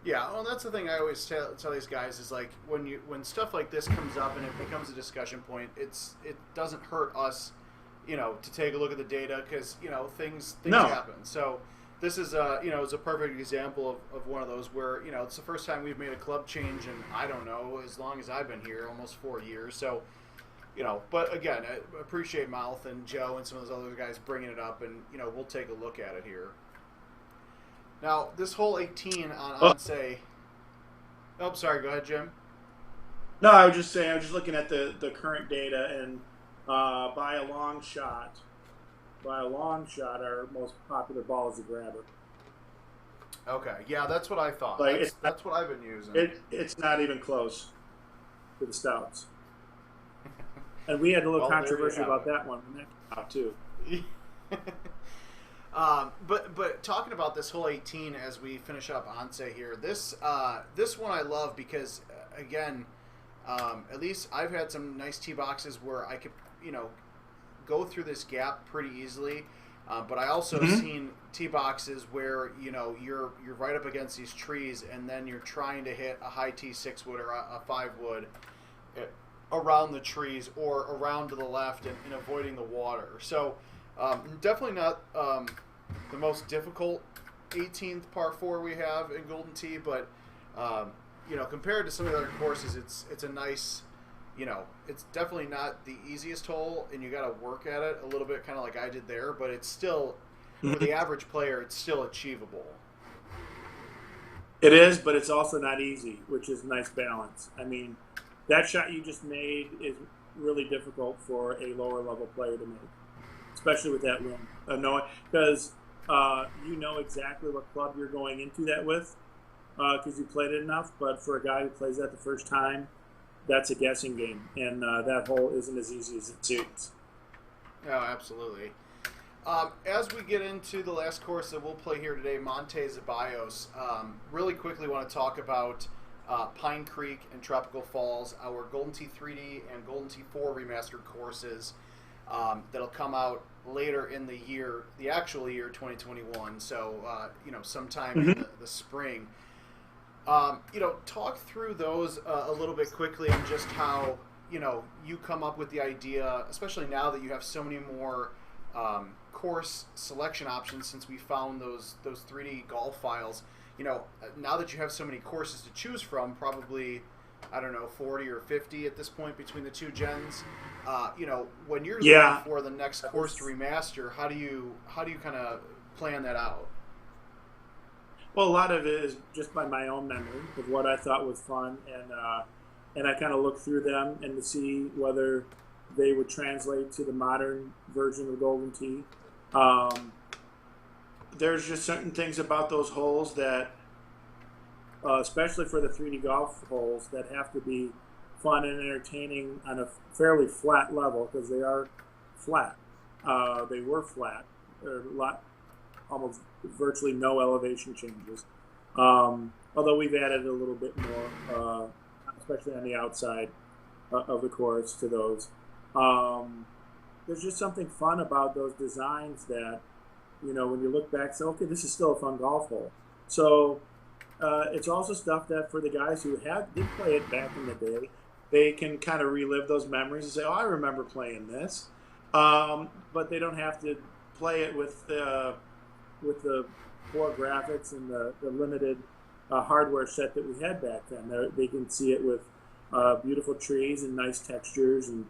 Yeah, well, that's the thing I always tell these guys is like when stuff like this comes up and it becomes a discussion point, it doesn't hurt us, you know, to take a look at the data because you know things happen. So this is you know, it's a perfect example of one of those where you know it's the first time we've made a club change in I don't know as long as I've been here, almost 4 years. So you know, but again, I appreciate Mouth and Joe and some of those other guys bringing it up, and you know we'll take a look at it here. Now, this whole 18 on say... Oh, sorry. Go ahead, Jim. No, I was just saying, I was just looking at the current data, and by a long shot, our most popular ball is a grabber. Okay. Yeah, that's what I thought. Like, that's what I've been using. It's not even close to the stouts. And we had a little controversy about that one when that came out, too. But talking about this whole 18 as we finish up Onse here, this one I love because again, at least I've had some nice tee boxes where I could you know go through this gap pretty easily, but I also have seen tee boxes where you know you're right up against these trees and then you're trying to hit a high tee 6 wood or a 5 wood around the trees or around to the left and avoiding the water. So definitely not the most difficult 18th par 4 we have in Golden Tee, but you know, compared to some of the other courses, it's a nice, you know, it's definitely not the easiest hole, and you got to work at it a little bit, kind of like I did there. But it's still, for the average player, it's still achievable. It is, but it's also not easy, which is a nice balance. I mean, that shot you just made is really difficult for a lower level player to make, especially with that wind. Because you know exactly what club you're going into that with because you played it enough. But for a guy who plays that the first time, that's a guessing game, and that hole isn't as easy as it seems. Oh, absolutely. As we get into the last course that we'll play here today, Monte Zeballos, really quickly want to talk about Pine Creek and Tropical Falls, our Golden Tee 3D and Golden Tee 4 remastered courses that'll come out later in the year, the actual year 2021. So you know, sometime in the spring. You know, talk through those a little bit quickly and just how you know you come up with the idea, especially now that you have so many more course selection options since we found those 3D golf files. You know, now that you have so many courses to choose from, probably, I don't know, 40 or 50 at this point between the two gens. You know, when you're looking for the next course to remaster, how do you kind of plan that out? Well, a lot of it is just by my own memory of what I thought was fun, and I kind of look through them and to see whether they would translate to the modern version of Golden Tee. There's just certain things about those holes that, especially for the 3D golf holes, that have to be fun and entertaining on a fairly flat level because they are flat. They were flat. There are a lot, almost virtually no elevation changes. Although we've added a little bit more, especially on the outside of the course to those. There's just something fun about those designs that, you know, when you look back, say, okay, this is still a fun golf hole. So it's also stuff that for the guys who did play it back in the day, they can kind of relive those memories and say, "Oh, I remember playing this," but they don't have to play it with the poor graphics and the limited hardware set that we had back then. They can see it with beautiful trees and nice textures, and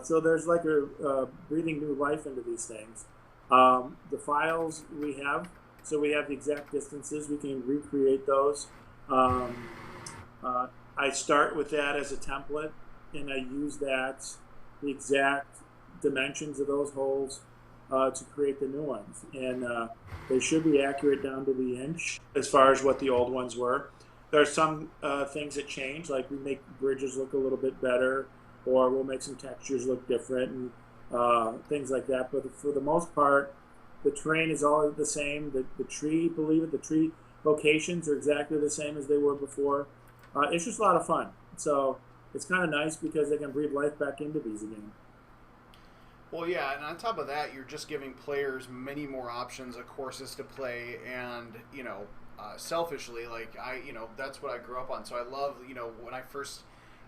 so there's like a breathing new life into these things. The files we have, so we have the exact distances. We can recreate those. I start with that as a template, and I use that, the exact dimensions of those holes to create the new ones. And they should be accurate down to the inch as far as what the old ones were. There are some things that change, like we make bridges look a little bit better, or we'll make some textures look different, and things like that. But for the most part, the terrain is all the same. The tree, believe it, the tree locations are exactly the same as they were before. It's just a lot of fun. So it's kind of nice because they can breathe life back into these again. Well, yeah, and on top of that, you're just giving players many more options of courses to play, and selfishly, like that's what I grew up on. So I love, when I first,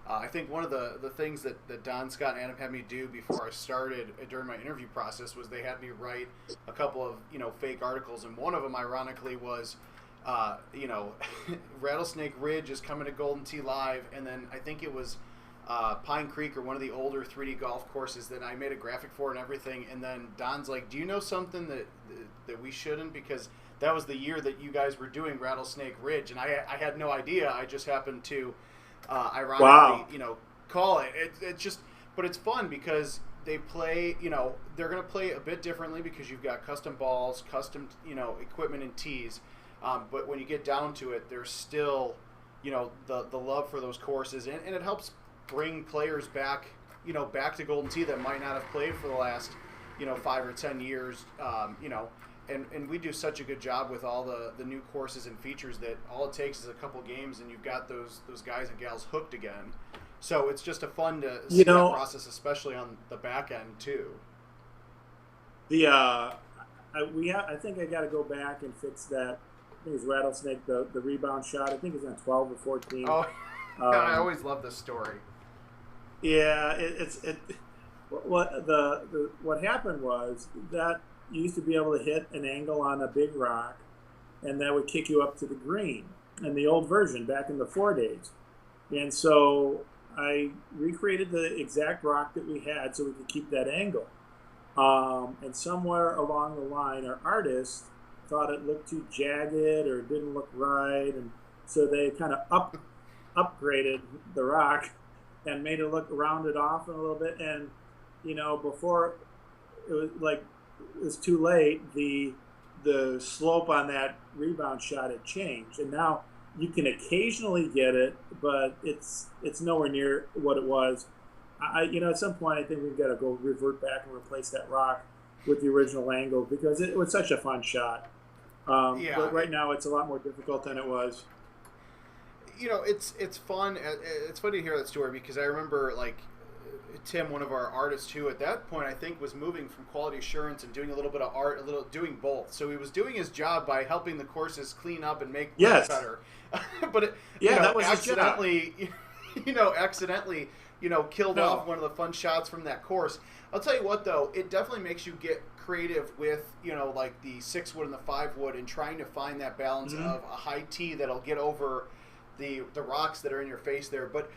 I think one of the things that Don, Scott, and Adam had me do before I started during my interview process was they had me write a couple of fake articles, and one of them, ironically, was Rattlesnake Ridge is coming to Golden Tee Live, and then I think it was Pine Creek or one of the older 3D golf courses that I made a graphic for and everything. And then Don's like, "Do you know something that we shouldn't?" Because that was the year that you guys were doing Rattlesnake Ridge, and I had no idea. I just happened to ironically, call it. It's just, but it's fun because they play. They're going to play a bit differently because you've got custom balls, custom equipment and tees. But when you get down to it, there's still the love for those courses, and it helps bring players back back to Golden Tee that might not have played for the last 5 or 10 years. And we do such a good job with all the new courses and features that all it takes is a couple games and you've got those guys and gals hooked again. So it's just a fun to see that process, especially on the back end too. I think I got to go back and fix that. I think it's Rattlesnake, the rebound shot. I think it's on 12 or 14. Oh, I always love this story. Yeah, what happened was that you used to be able to hit an angle on a big rock, and that would kick you up to the green in the old version back in the 4 days. And so I recreated the exact rock that we had so we could keep that angle. And somewhere along the line, our artist thought it looked too jagged or didn't look right, and so they kind of upgraded the rock and made it look rounded off a little bit. And before it was too late, the slope on that rebound shot had changed, and now you can occasionally get it, but it's nowhere near what it was. At some point I think we've got to go revert back and replace that rock with the original angle because it was such a fun shot. But right now it's a lot more difficult than it was. It's fun. It's funny to hear that story because I remember Tim, one of our artists, who at that point I think was moving from quality assurance and doing a little bit of art, doing both. So he was doing his job by helping the courses clean up and make better. But that was accidentally, accidentally, killed off one of the fun shots from that course. I'll tell you what, though, it definitely makes you get creative with, the 6 wood and the 5 wood and trying to find that balance of a high tee that'll get over the rocks that are in your face there. But,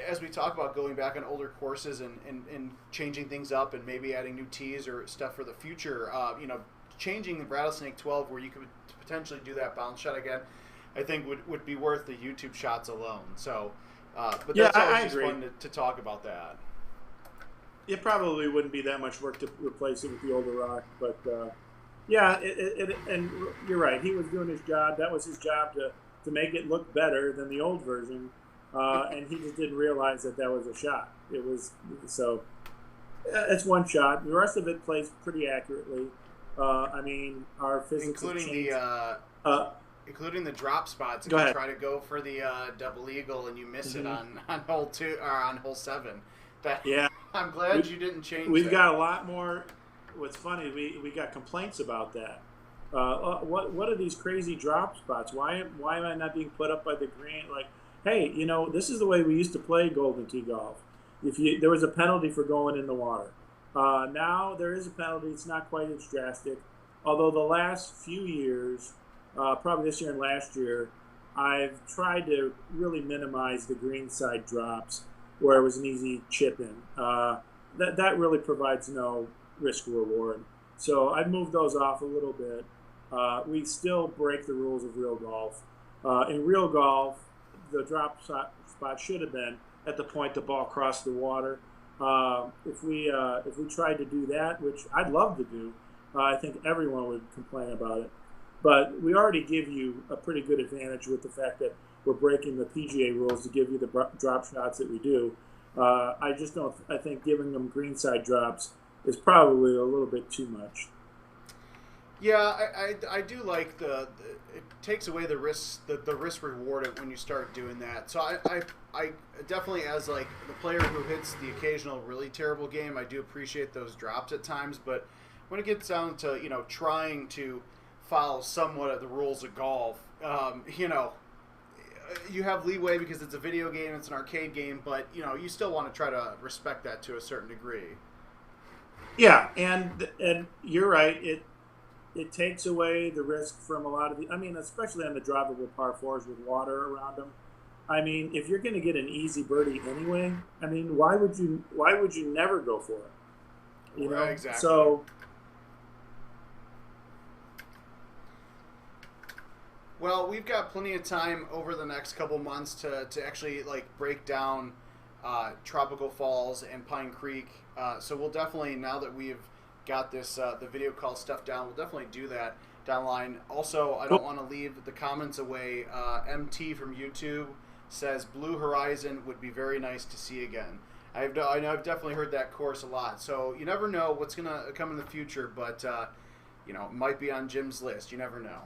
as we talk about going back on older courses and changing things up and maybe adding new tees or stuff for the future, changing the Rattlesnake 12 where you could potentially do that bounce shot again, I think would be worth the YouTube shots alone. So, but that's always just fun to talk about that. It probably wouldn't be that much work to replace it with the older rock, but and you're right. He was doing his job. That was his job to make it look better than the old version, and he just didn't realize that was a shot. It was it's one shot. The rest of it plays pretty accurately. Our physics, including the drop spots. If you try to go for the double eagle and you miss it on hole 2 or on hole 7. I'm glad you didn't change. We've got a lot more. What's funny, we got complaints about that. What are these crazy drop spots? Why am I not being put up by the green? Like, hey, this is the way we used to play Golden Tee golf. If there was a penalty for going in the water. Now there is a penalty. It's not quite as drastic. Although the last few years, probably this year and last year, I've tried to really minimize the green side drops where it was an easy chip in. That really provides no risk reward. So I moved those off a little bit. We still break the rules of real golf. In real golf, the drop spot should have been at the point the ball crossed the water. If we tried to do that, which I'd love to do, I think everyone would complain about it. But we already give you a pretty good advantage with the fact that we're breaking the PGA rules to give you the drop shots that we do. I just don't. I think giving them greenside drops is probably a little bit too much. Yeah, I do like it takes away the risk reward when you start doing that. So I definitely, as like the player who hits the occasional really terrible game, I do appreciate those drops at times. But when it gets down to trying to follow somewhat of the rules of golf, you have leeway because it's a video game, it's an arcade game, but you still want to try to respect that to a certain degree. Yeah, and you're right. It takes away the risk from a lot of especially on the drivable par fours with water around them. If you're going to get an easy birdie anyway, why would you never go for it? Right, exactly. So. Well, we've got plenty of time over the next couple months to actually break down Tropical Falls and Pine Creek. So we'll definitely, now that we've got this the video call stuff down, we'll definitely do that down the line. Also, I don't want to leave the comments away. MT from YouTube says Blue Horizon would be very nice to see again. I know I've definitely heard that course a lot. So you never know what's going to come in the future, but it might be on Jim's list. You never know.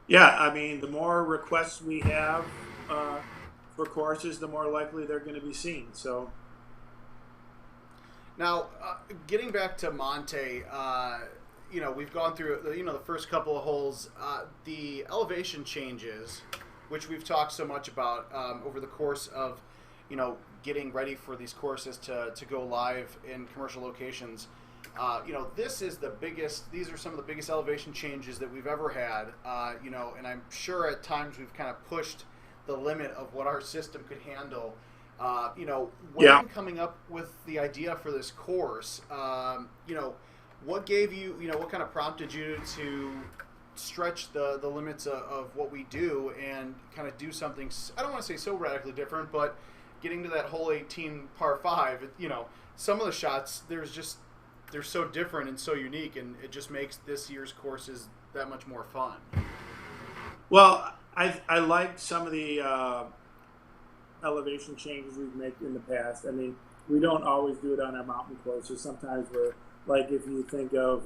Yeah, the more requests we have for courses, the more likely they're going to be seen. So, now getting back to Monte, we've gone through the first couple of holes. The elevation changes, which we've talked so much about over the course of getting ready for these courses to go live in commercial locations. This is the biggest. These are some of the biggest elevation changes that we've ever had. And I'm sure at times we've kind of pushed the limit of what our system could handle. When coming up with the idea for this course, what gave you, what kind of prompted you to stretch the limits of what we do and kind of do something? I don't want to say so radically different, but getting to that hole 18 par 5, some of the shots they're so different and so unique, and it just makes this year's courses that much more fun. Well, I like some of the elevation changes we've made in the past. We don't always do it on our mountain courses. Sometimes we're, like, if you think of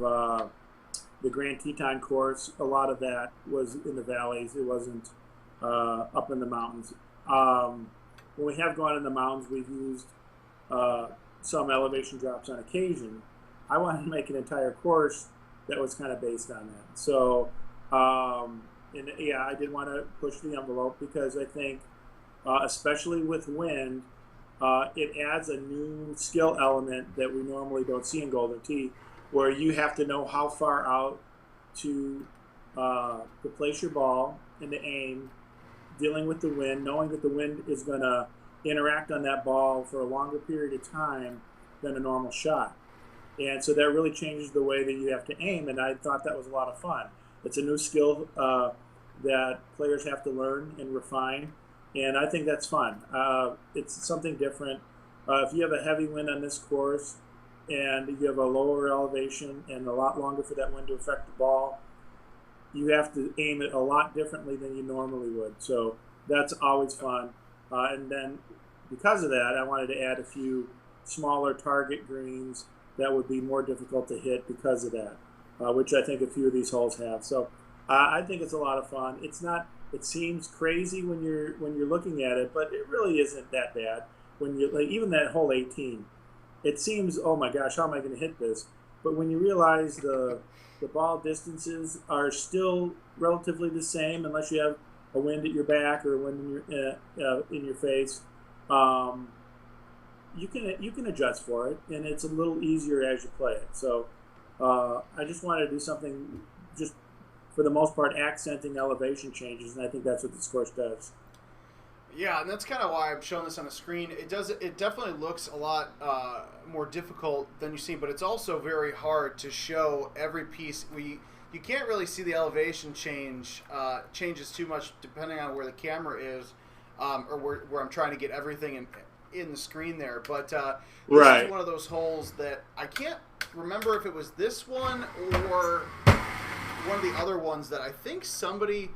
the Grand Teton course, a lot of that was in the valleys. It wasn't up in the mountains. When we have gone in the mountains, we've used some elevation drops on occasion. I wanted to make an entire course that was kind of based on that. So, I did want to push the envelope because I think, especially with wind, it adds a new skill element that we normally don't see in Golden Tee, where you have to know how far out to place your ball and to aim, dealing with the wind, knowing that the wind is going to interact on that ball for a longer period of time than a normal shot. And so that really changes the way that you have to aim, and I thought that was a lot of fun. It's a new skill that players have to learn and refine, and I think that's fun. It's something different. If you have a heavy wind on this course and you have a lower elevation and a lot longer for that wind to affect the ball, you have to aim it a lot differently than you normally would. So that's always fun. And then because of that, I wanted to add a few smaller target greens that would be more difficult to hit because of that, which I think a few of these holes have. So I think it's a lot of fun. It's not. It seems crazy when you're looking at it, but it really isn't that bad. When you even that hole 18, it seems, oh my gosh, how am I going to hit this? but when you realize the ball distances are still relatively the same, unless you have a wind at your back or a wind in your face. Um, you can adjust for it, and it's a little easier as you play it. So I just wanted to do something just for the most part accenting elevation changes, and I think that's what this course does. Yeah, and that's kind of why I'm showing this on the screen. It does. It definitely looks a lot more difficult than you've seen, but it's also very hard to show every piece. You can't really see the elevation changes too much depending on where the camera is, or where I'm trying to get everything in the screen there. But this is one of those holes that I can't remember if it was this one or one of the other ones that I think somebody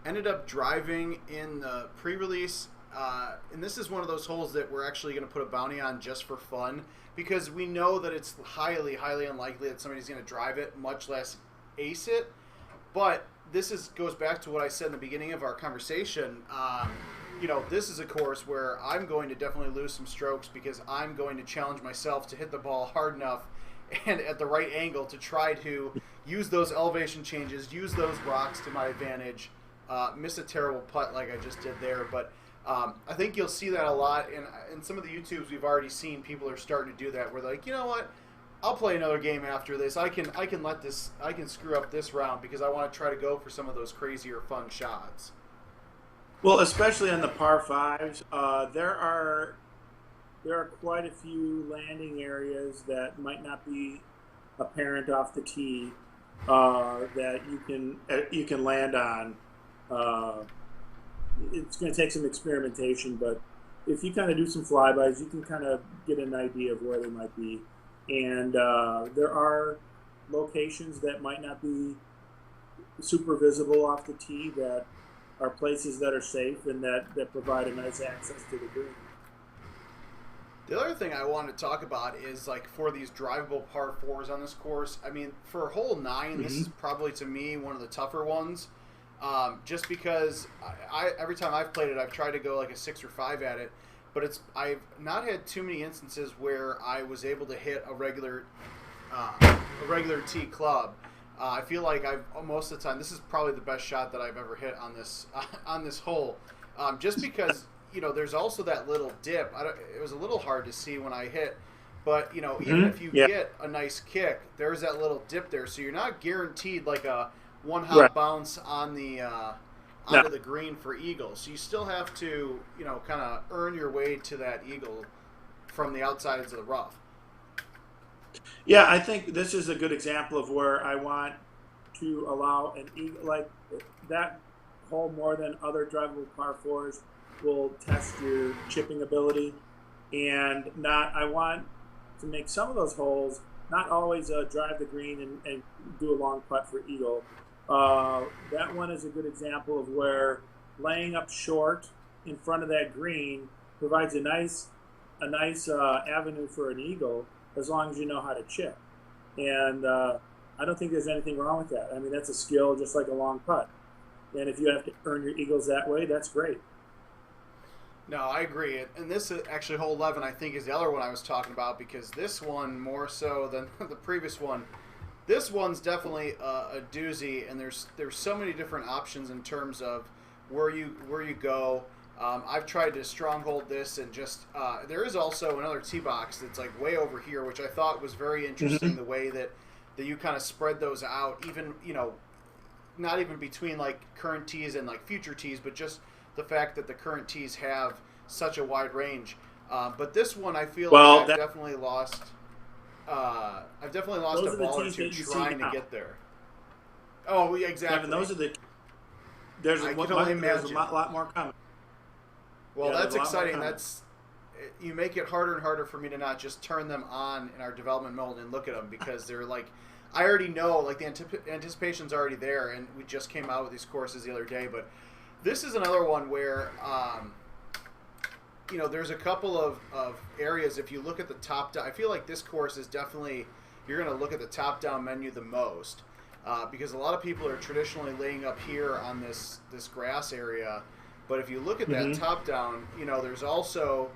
ended up driving in the pre-release, and this is one of those holes that we're actually going to put a bounty on just for fun, because we know that it's highly, highly unlikely that somebody's going to drive it, much less ace it. But goes back to what I said in the beginning of our conversation. This is a course where I'm going to definitely lose some strokes because I'm going to challenge myself to hit the ball hard enough and at the right angle to try to use those elevation changes, use those rocks to my advantage. Miss a terrible putt like I just did there, but I think you'll see that a lot in some of the YouTubes we've already seen. People are starting to do that. Where they're like, you know what, I'll play another game after this. I can screw up this round because I want to try to go for some of those crazier fun shots. Well, especially on the par fives, there are quite a few landing areas that might not be apparent off the tee that you can land on. It's going to take some experimentation, but if you kind of do some flybys, you can kind of get an idea of where they might be. And there are locations that might not be super visible off the tee that are places that are safe and that provide a nice access to the green. The other thing I wanted to talk about is, like, for these drivable par 4s on this course, I mean, for hole 9, this is probably, to me, one of the tougher ones. Just because every time I've played it, I've tried to go like a 6 or 5 at it, but I've not had too many instances where I was able to hit a regular tee club. I feel like most of the time, this is probably the best shot that I've ever hit on this hole, just because there's also that little dip. It was a little hard to see when I hit, but even if you get a nice kick, there's that little dip there, so you're not guaranteed like a one hop bounce on the onto the green for eagle. So you still have to kind of earn your way to that eagle from the outsides of the rough. Yeah, I think this is a good example of where I want to allow an eagle, like that hole more than other drivable par 4s will test your chipping ability, and I want to make some of those holes not always drive the green and do a long putt for eagle. That one is a good example of where laying up short in front of that green provides a nice avenue for an eagle, as long as you know how to chip. And I don't think there's anything wrong with that. I mean, that's a skill just like a long putt. And if you have to earn your eagles that way, that's great. No, I agree. And this is actually hole 11, I think, is the other one I was talking about, because this one, more so than the previous one, this one's definitely a doozy, and there's so many different options in terms of where you go. I've tried to stronghold this, and just there is also another tee box that's like way over here, which I thought was very interesting. The way that you kind of spread those out, even not even between like current tees and like future tees, but just the fact that the current tees have such a wide range. But this one, I feel like I've definitely lost. I've definitely lost a ball or two trying to get there. Oh, yeah, exactly. Kevin, those are there's a lot more coming. Well, that's exciting. You make it harder and harder for me to not just turn them on in our development mode and look at them, because they're like, I already know, like the anticipation's already there, and we just came out with these courses the other day. But this is another one where there's a couple of areas. If you look at the top down, I feel like this course is definitely, you're going to look at the top down menu the most, because a lot of people are traditionally laying up here on this grass area. But if you look at that top down, there's also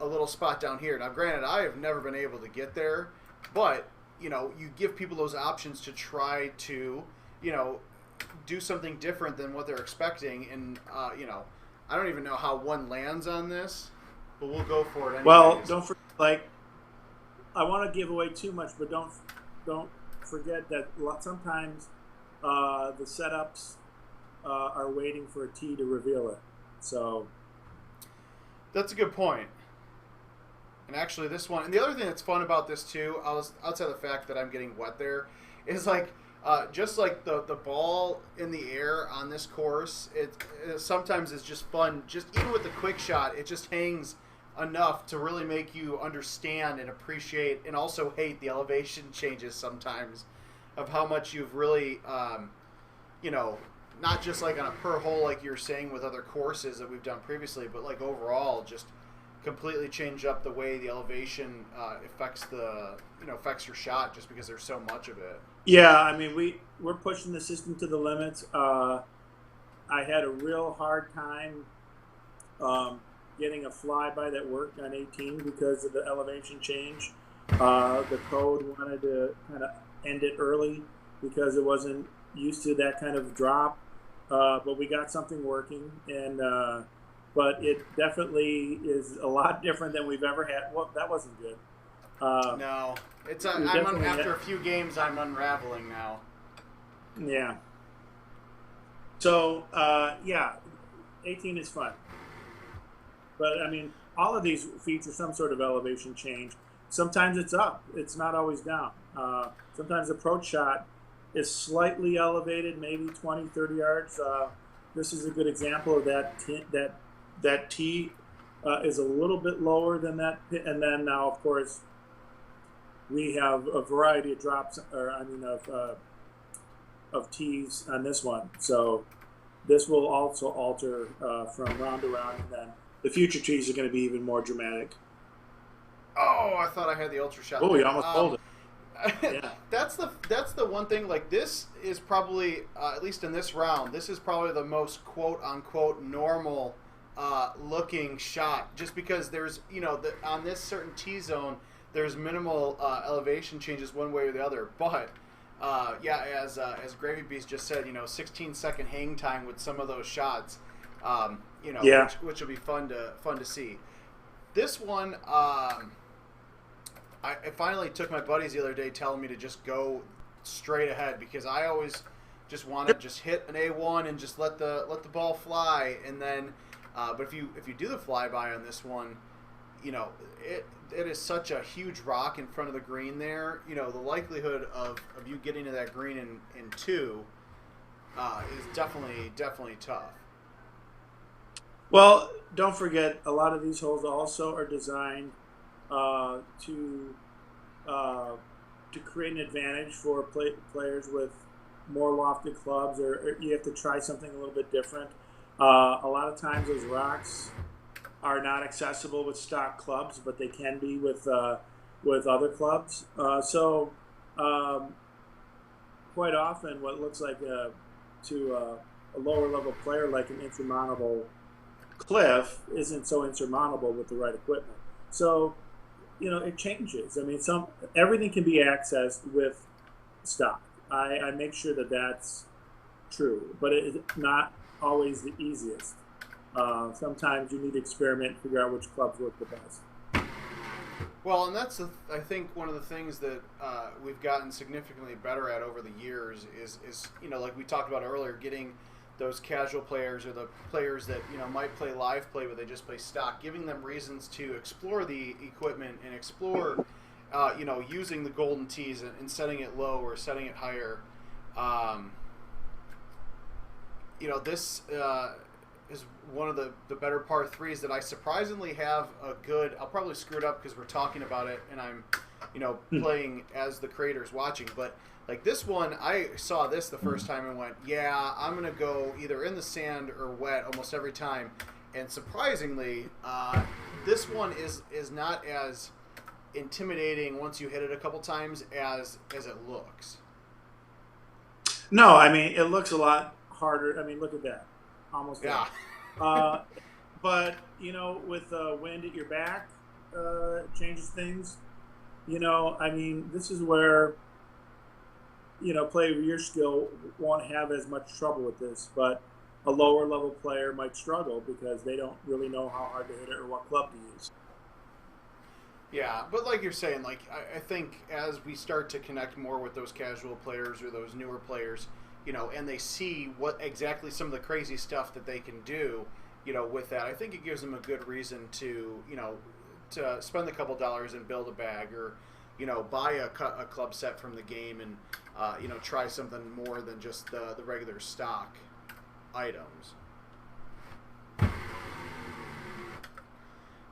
a little spot down here. Now, granted, I have never been able to get there, but you give people those options to try to, do something different than what they're expecting. And, I don't even know how one lands on this, but we'll go for it anyways. Well, don't forget, I want to give away too much, but don't forget that sometimes the setups are waiting for a tee to reveal it. So that's a good point. And actually, this one, and the other thing that's fun about this too, outside the fact that I'm getting wet there, is just like the ball in the air on this course, it sometimes is just fun. Just even with the quick shot, it just hangs enough to really make you understand and appreciate and also hate the elevation changes sometimes of how much you've really, not just like on a per hole like you're saying with other courses that we've done previously, but like overall just completely change up the way the elevation affects your shot just because there's so much of it. Yeah, I mean we're pushing the system to the limits. I had a real hard time getting a flyby that worked on 18 because of the elevation change. The code wanted to kind of end it early because it wasn't used to that kind of drop. But we got something working, and but it definitely is a lot different than we've ever had. Well, that wasn't good. No, it's after a few games, I'm unraveling now. Yeah. So 18 is fun, but I mean, all of these feature some sort of elevation change. Sometimes it's up; it's not always down. Sometimes approach shot is slightly elevated, maybe 20, 30 yards. This is a good example of that. That tee is a little bit lower than that, and then now, of course, we have a variety of drops, of tees on this one. So this will also alter from round to round, and then the future tees are going to be even more dramatic. Oh, I thought I had the ultra shot. Oh, you almost pulled it. Yeah. That's the one thing. Like, this is probably at least in this round, this is probably the most quote unquote normal looking shot, just because there's on this certain T zone there's minimal elevation changes one way or the other. But as Gravy Beast just said, 16-second hang time with some of those shots, which will be fun to see. This one. I finally took my buddies the other day telling me to just go straight ahead, because I always just want to just hit an A1 and just let the ball fly, and then but if you do the flyby on this one, it is such a huge rock in front of the green there. The likelihood of you getting to that green in two is definitely tough. Well, don't forget, a lot of these holes also are designed to create an advantage for players with more lofted clubs, or you have to try something a little bit different. A lot of times those rocks are not accessible with stock clubs, but they can be with other clubs. So quite often what looks like to a lower level player like an insurmountable cliff isn't so insurmountable with the right equipment. So it changes. I mean, everything can be accessed with stock. I make sure that that's true, but it's not always the easiest. Sometimes you need to experiment and figure out which clubs work the best. Well, and that's, I think, one of the things that we've gotten significantly better at over the years is like we talked about earlier, getting those casual players or the players that might play live play but they just play stock, giving them reasons to explore the equipment and explore using the golden tees and setting it low or setting it higher. This is one of the better par threes that I surprisingly have a good. I'll probably screw it up because we're talking about it and I'm playing as the creators watching, but like this one, I saw this the first time and went, yeah, I'm going to go either in the sand or wet almost every time. And surprisingly, this one is not as intimidating once you hit it a couple times as it looks. No, I mean, it looks a lot harder. I mean, look at that. Almost yeah. But, with wind at your back, it changes things. I mean, this is where player of your skill won't have as much trouble with this, but a lower level player might struggle because they don't really know how hard to hit it or what club to use. Yeah, but like you're saying, like I think as we start to connect more with those casual players or those newer players, and they see what exactly some of the crazy stuff that they can do, with that, I think it gives them a good reason to, to spend a couple dollars and build a bag or, buy a club set from the game and, try something more than just the regular stock items.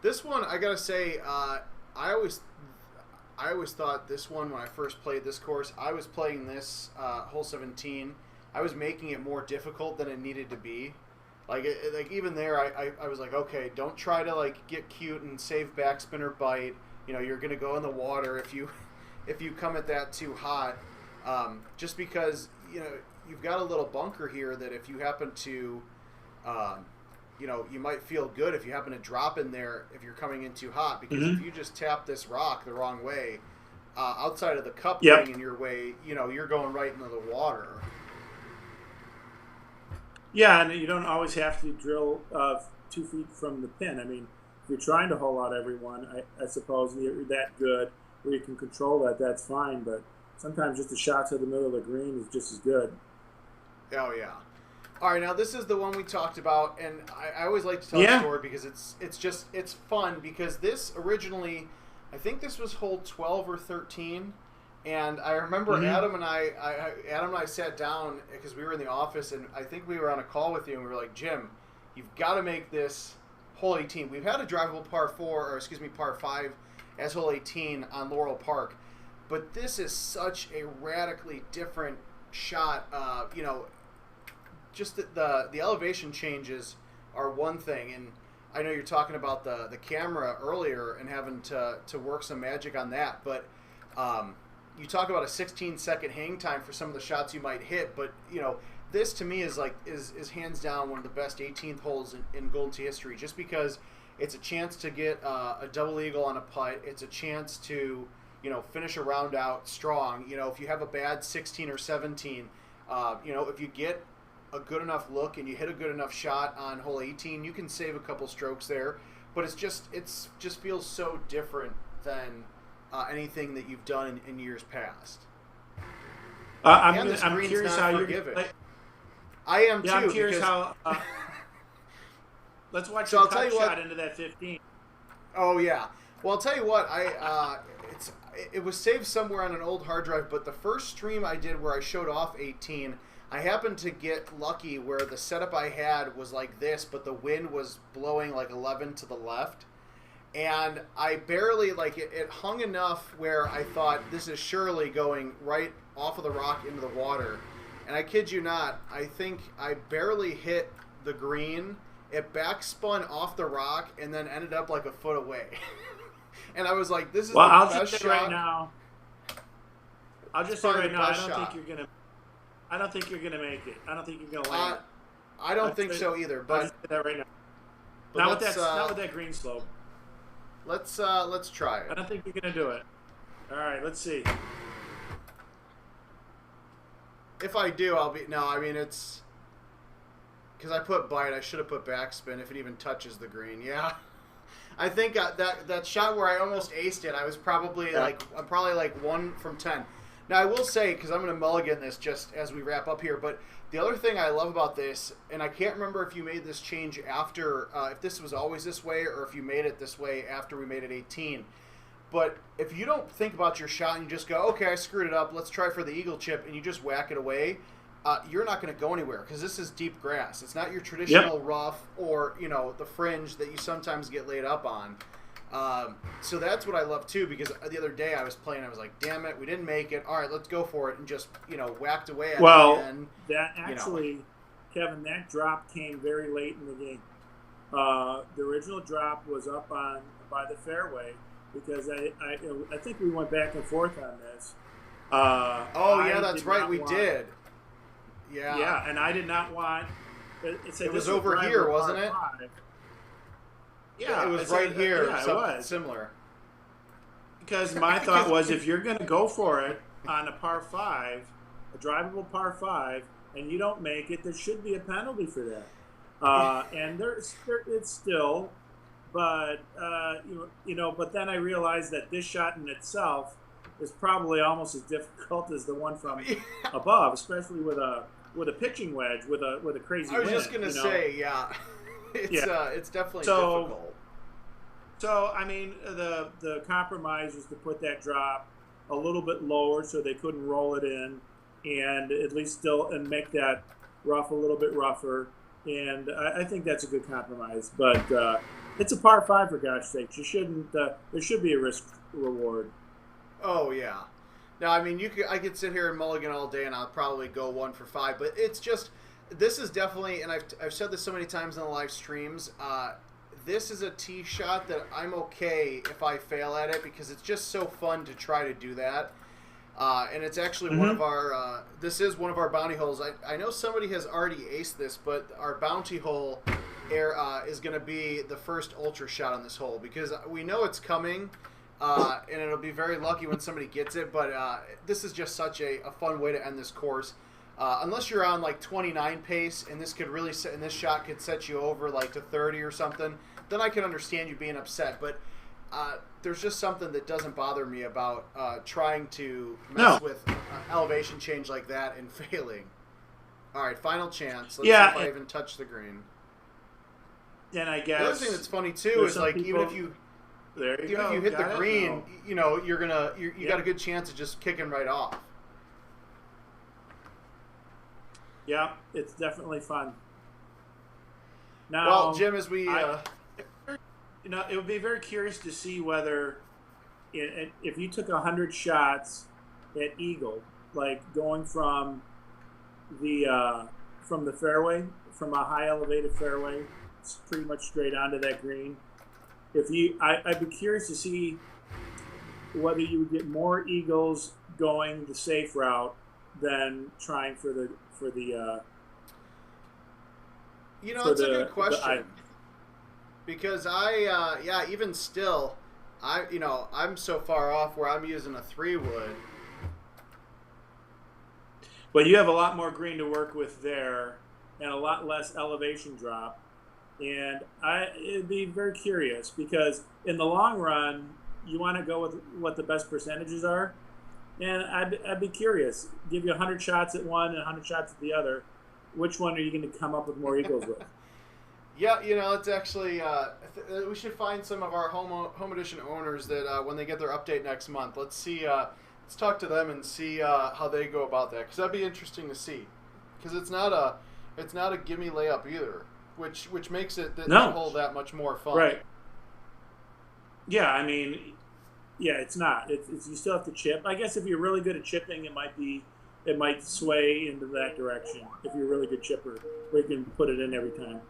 This one, I gotta say, I always thought this one when I first played this course. I was playing this hole 17. I was making it more difficult than it needed to be. Like even there, I was like, okay, don't try to like get cute and save backspin or bite. You're gonna go in the water if you come at that too hot. Just because you've got a little bunker here that if you happen to you might feel good if you happen to drop in there if you're coming in too hot, because if you just tap this rock the wrong way, outside of the cup getting in your way, you're going right into the water. Yeah, and you don't always have to drill 2 feet from the pin. I mean, if you're trying to hole out everyone, I suppose you're that good where you can control that, that's fine, but sometimes just a shot to the middle of the green is just as good. Oh, yeah. All right, now this is the one we talked about, and I always like to tell the story because it's fun, because this originally, I think this was hole 12 or 13, and I remember Adam and I sat down because we were in the office, and I think we were on a call with you, and we were like, Jim, you've got to make this hole 18. We've had a drivable par 5 as hole 18 on Laurel Park, but this is such a radically different shot. Just the elevation changes are one thing, and I know you're talking about the camera earlier and having to work some magic on that, but you talk about a 16-second hang time for some of the shots you might hit, but this to me is hands down one of the best 18th holes in Golden Tee history, just because it's a chance to get a double eagle on a putt. It's a chance to finish a round out strong. If you have a bad 16 or 17, if you get a good enough look and you hit a good enough shot on hole 18, you can save a couple strokes there, but it's just feels so different than anything that you've done in years past. I'm curious how you're gonna I am too. I'm curious how. Let's watch so the cut shot into that 15. Oh yeah. Well, I'll tell you what. It was saved somewhere on an old hard drive, but the first stream I did where I showed off 18, I happened to get lucky where the setup I had was like this, but the wind was blowing like 11 to the left. And I barely, it hung enough where I thought this is surely going right off of the rock into the water. And I kid you not, I think I barely hit the green. It backspun off the rock and then ended up like a foot away. And I was like, this is the best shot. Right now. I'll just say right now, I don't think you're gonna make it. I don't think you're gonna land it. I don't think so either. But I'll just say that right now. Not with that green slope. Let's try it. I don't think you're gonna do it. All right, let's see. If I do, I'll be no. I mean, it's because I put bite. I should have put backspin if it even touches the green. Yeah, I think that shot where I almost aced it. I was probably I'm probably like 1 from 10. Now I will say, because I'm going to mulligan this just as we wrap up here, but the other thing I love about this, and I can't remember if you made this change after, if this was always this way or if you made it this way after we made it 18. But if you don't think about your shot and you just go, okay, I screwed it up, let's try for the eagle chip, and you just whack it away, you're not going to go anywhere because this is deep grass. It's not your traditional rough or, the fringe that you sometimes get laid up on. So that's what I love too, because the other day I was playing, I was like, damn it, we didn't make it. All right, let's go for it, and just, whacked away at it. Well, that actually, Kevin, that drop came very late in the game. The original drop was up by the fairway, because I think we went back and forth on this. That's right, we did. Yeah. Yeah, and I did not want. It was over here, wasn't it? 5. Yeah, it was right here. Yeah, it was similar. because my thought was if you're going to go for it on a par 5, a drivable par 5, and you don't make it, there should be a penalty for that. And it's still, but but then I realized that this shot in itself is probably almost as difficult as the one from above, especially with a pitching wedge with a crazy wind. I was just gonna say, it's definitely difficult. So I mean, the compromise was to put that drop a little bit lower so they couldn't roll it in, and at least still and make that rough a little bit rougher. And I think that's a good compromise. But it's a par 5 for gosh sakes. You shouldn't. There should be a risk reward. Oh yeah. Now I mean, I could sit here and mulligan all day, and I'll probably go 1 for 5. But it's just, this is definitely, and I've said this so many times in the live streams. This is a tee shot that I'm okay if I fail at it, because it's just so fun to try to do that. And it's actually one of our, this is one of our bounty holes. I know somebody has already aced this, but our bounty hole is going to be the first ultra shot on this hole, because we know it's coming, and it'll be very lucky when somebody gets it, but this is just such a fun way to end this course. Unless you're on like 29 pace, and this shot could set you over like to 30 or something, then I can understand you being upset, but there's just something that doesn't bother me about trying to mess with elevation change like that and failing. All right, final chance. Let's see if I even touch the green. And I guess the other thing that's funny too is like even if you hit the green, you know you got a good chance of just kicking right off. Yeah, it's definitely fun. Now, well, Jim, as we it would be very curious to see whether, if you took 100 shots at eagle, like going from the fairway, from a high elevated fairway, it's pretty much straight onto that green. I'd be curious to see whether you would get more eagles going the safe route than trying for the. That's a good question. Because even still, I'm so far off where I'm using a 3-wood. But you have a lot more green to work with there, and a lot less elevation drop. And it'd be very curious, because in the long run, you want to go with what the best percentages are. And I'd be curious. Give you 100 shots at one and 100 shots at the other. Which one are you going to come up with more eagles with? Yeah, it's actually, we should find some of our home edition owners that when they get their update next month, let's see, let's talk to them and see how they go about that, because that'd be interesting to see, because it's not a gimme layup either, which makes it that hole that much more fun. Right. Yeah, I mean, it's not. It's you still have to chip. I guess if you're really good at chipping, it might sway into that direction. If you're a really good chipper, where you can put it in every time.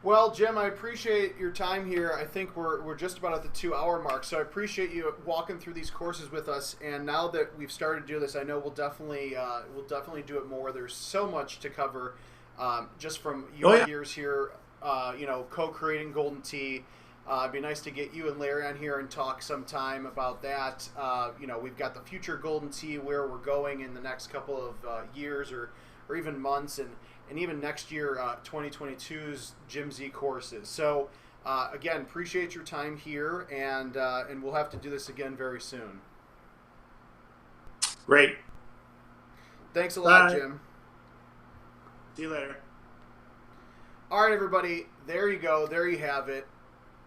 Well, Jim, I appreciate your time here. I think we're just about at the 2-hour mark, so I appreciate you walking through these courses with us. And now that we've started to do this, I know we'll definitely do it more. There's so much to cover, just from your years here, co-creating Golden Tee. It'd be nice to get you and Larry on here and talk sometime about that. We've got the future Golden Tee, where we're going in the next couple of years or even months, and even next year, 2022's Jim Z courses. So, again, appreciate your time here, and we'll have to do this again very soon. Great. Thanks a lot, Jim. See you later. All right, everybody. There you go. There you have it.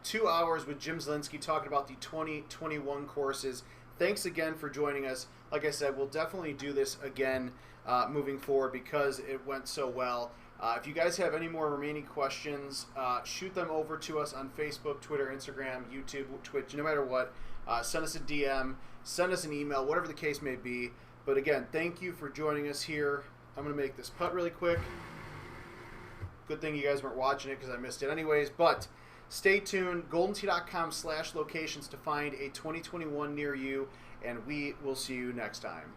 2 hours with Jim Zielinski talking about the 2021 courses. Thanks again for joining us. Like I said, we'll definitely do this again moving forward, because it went so well. If you guys have any more remaining questions, shoot them over to us on Facebook, Twitter, Instagram, YouTube, Twitch, no matter what. Send us a DM, send us an email, whatever the case may be. But again, thank you for joining us here. I'm going to make this putt really quick. Good thing you guys weren't watching it, because I missed it anyways. But stay tuned, goldentee.com/locations to find a 2021 near you, and we will see you next time.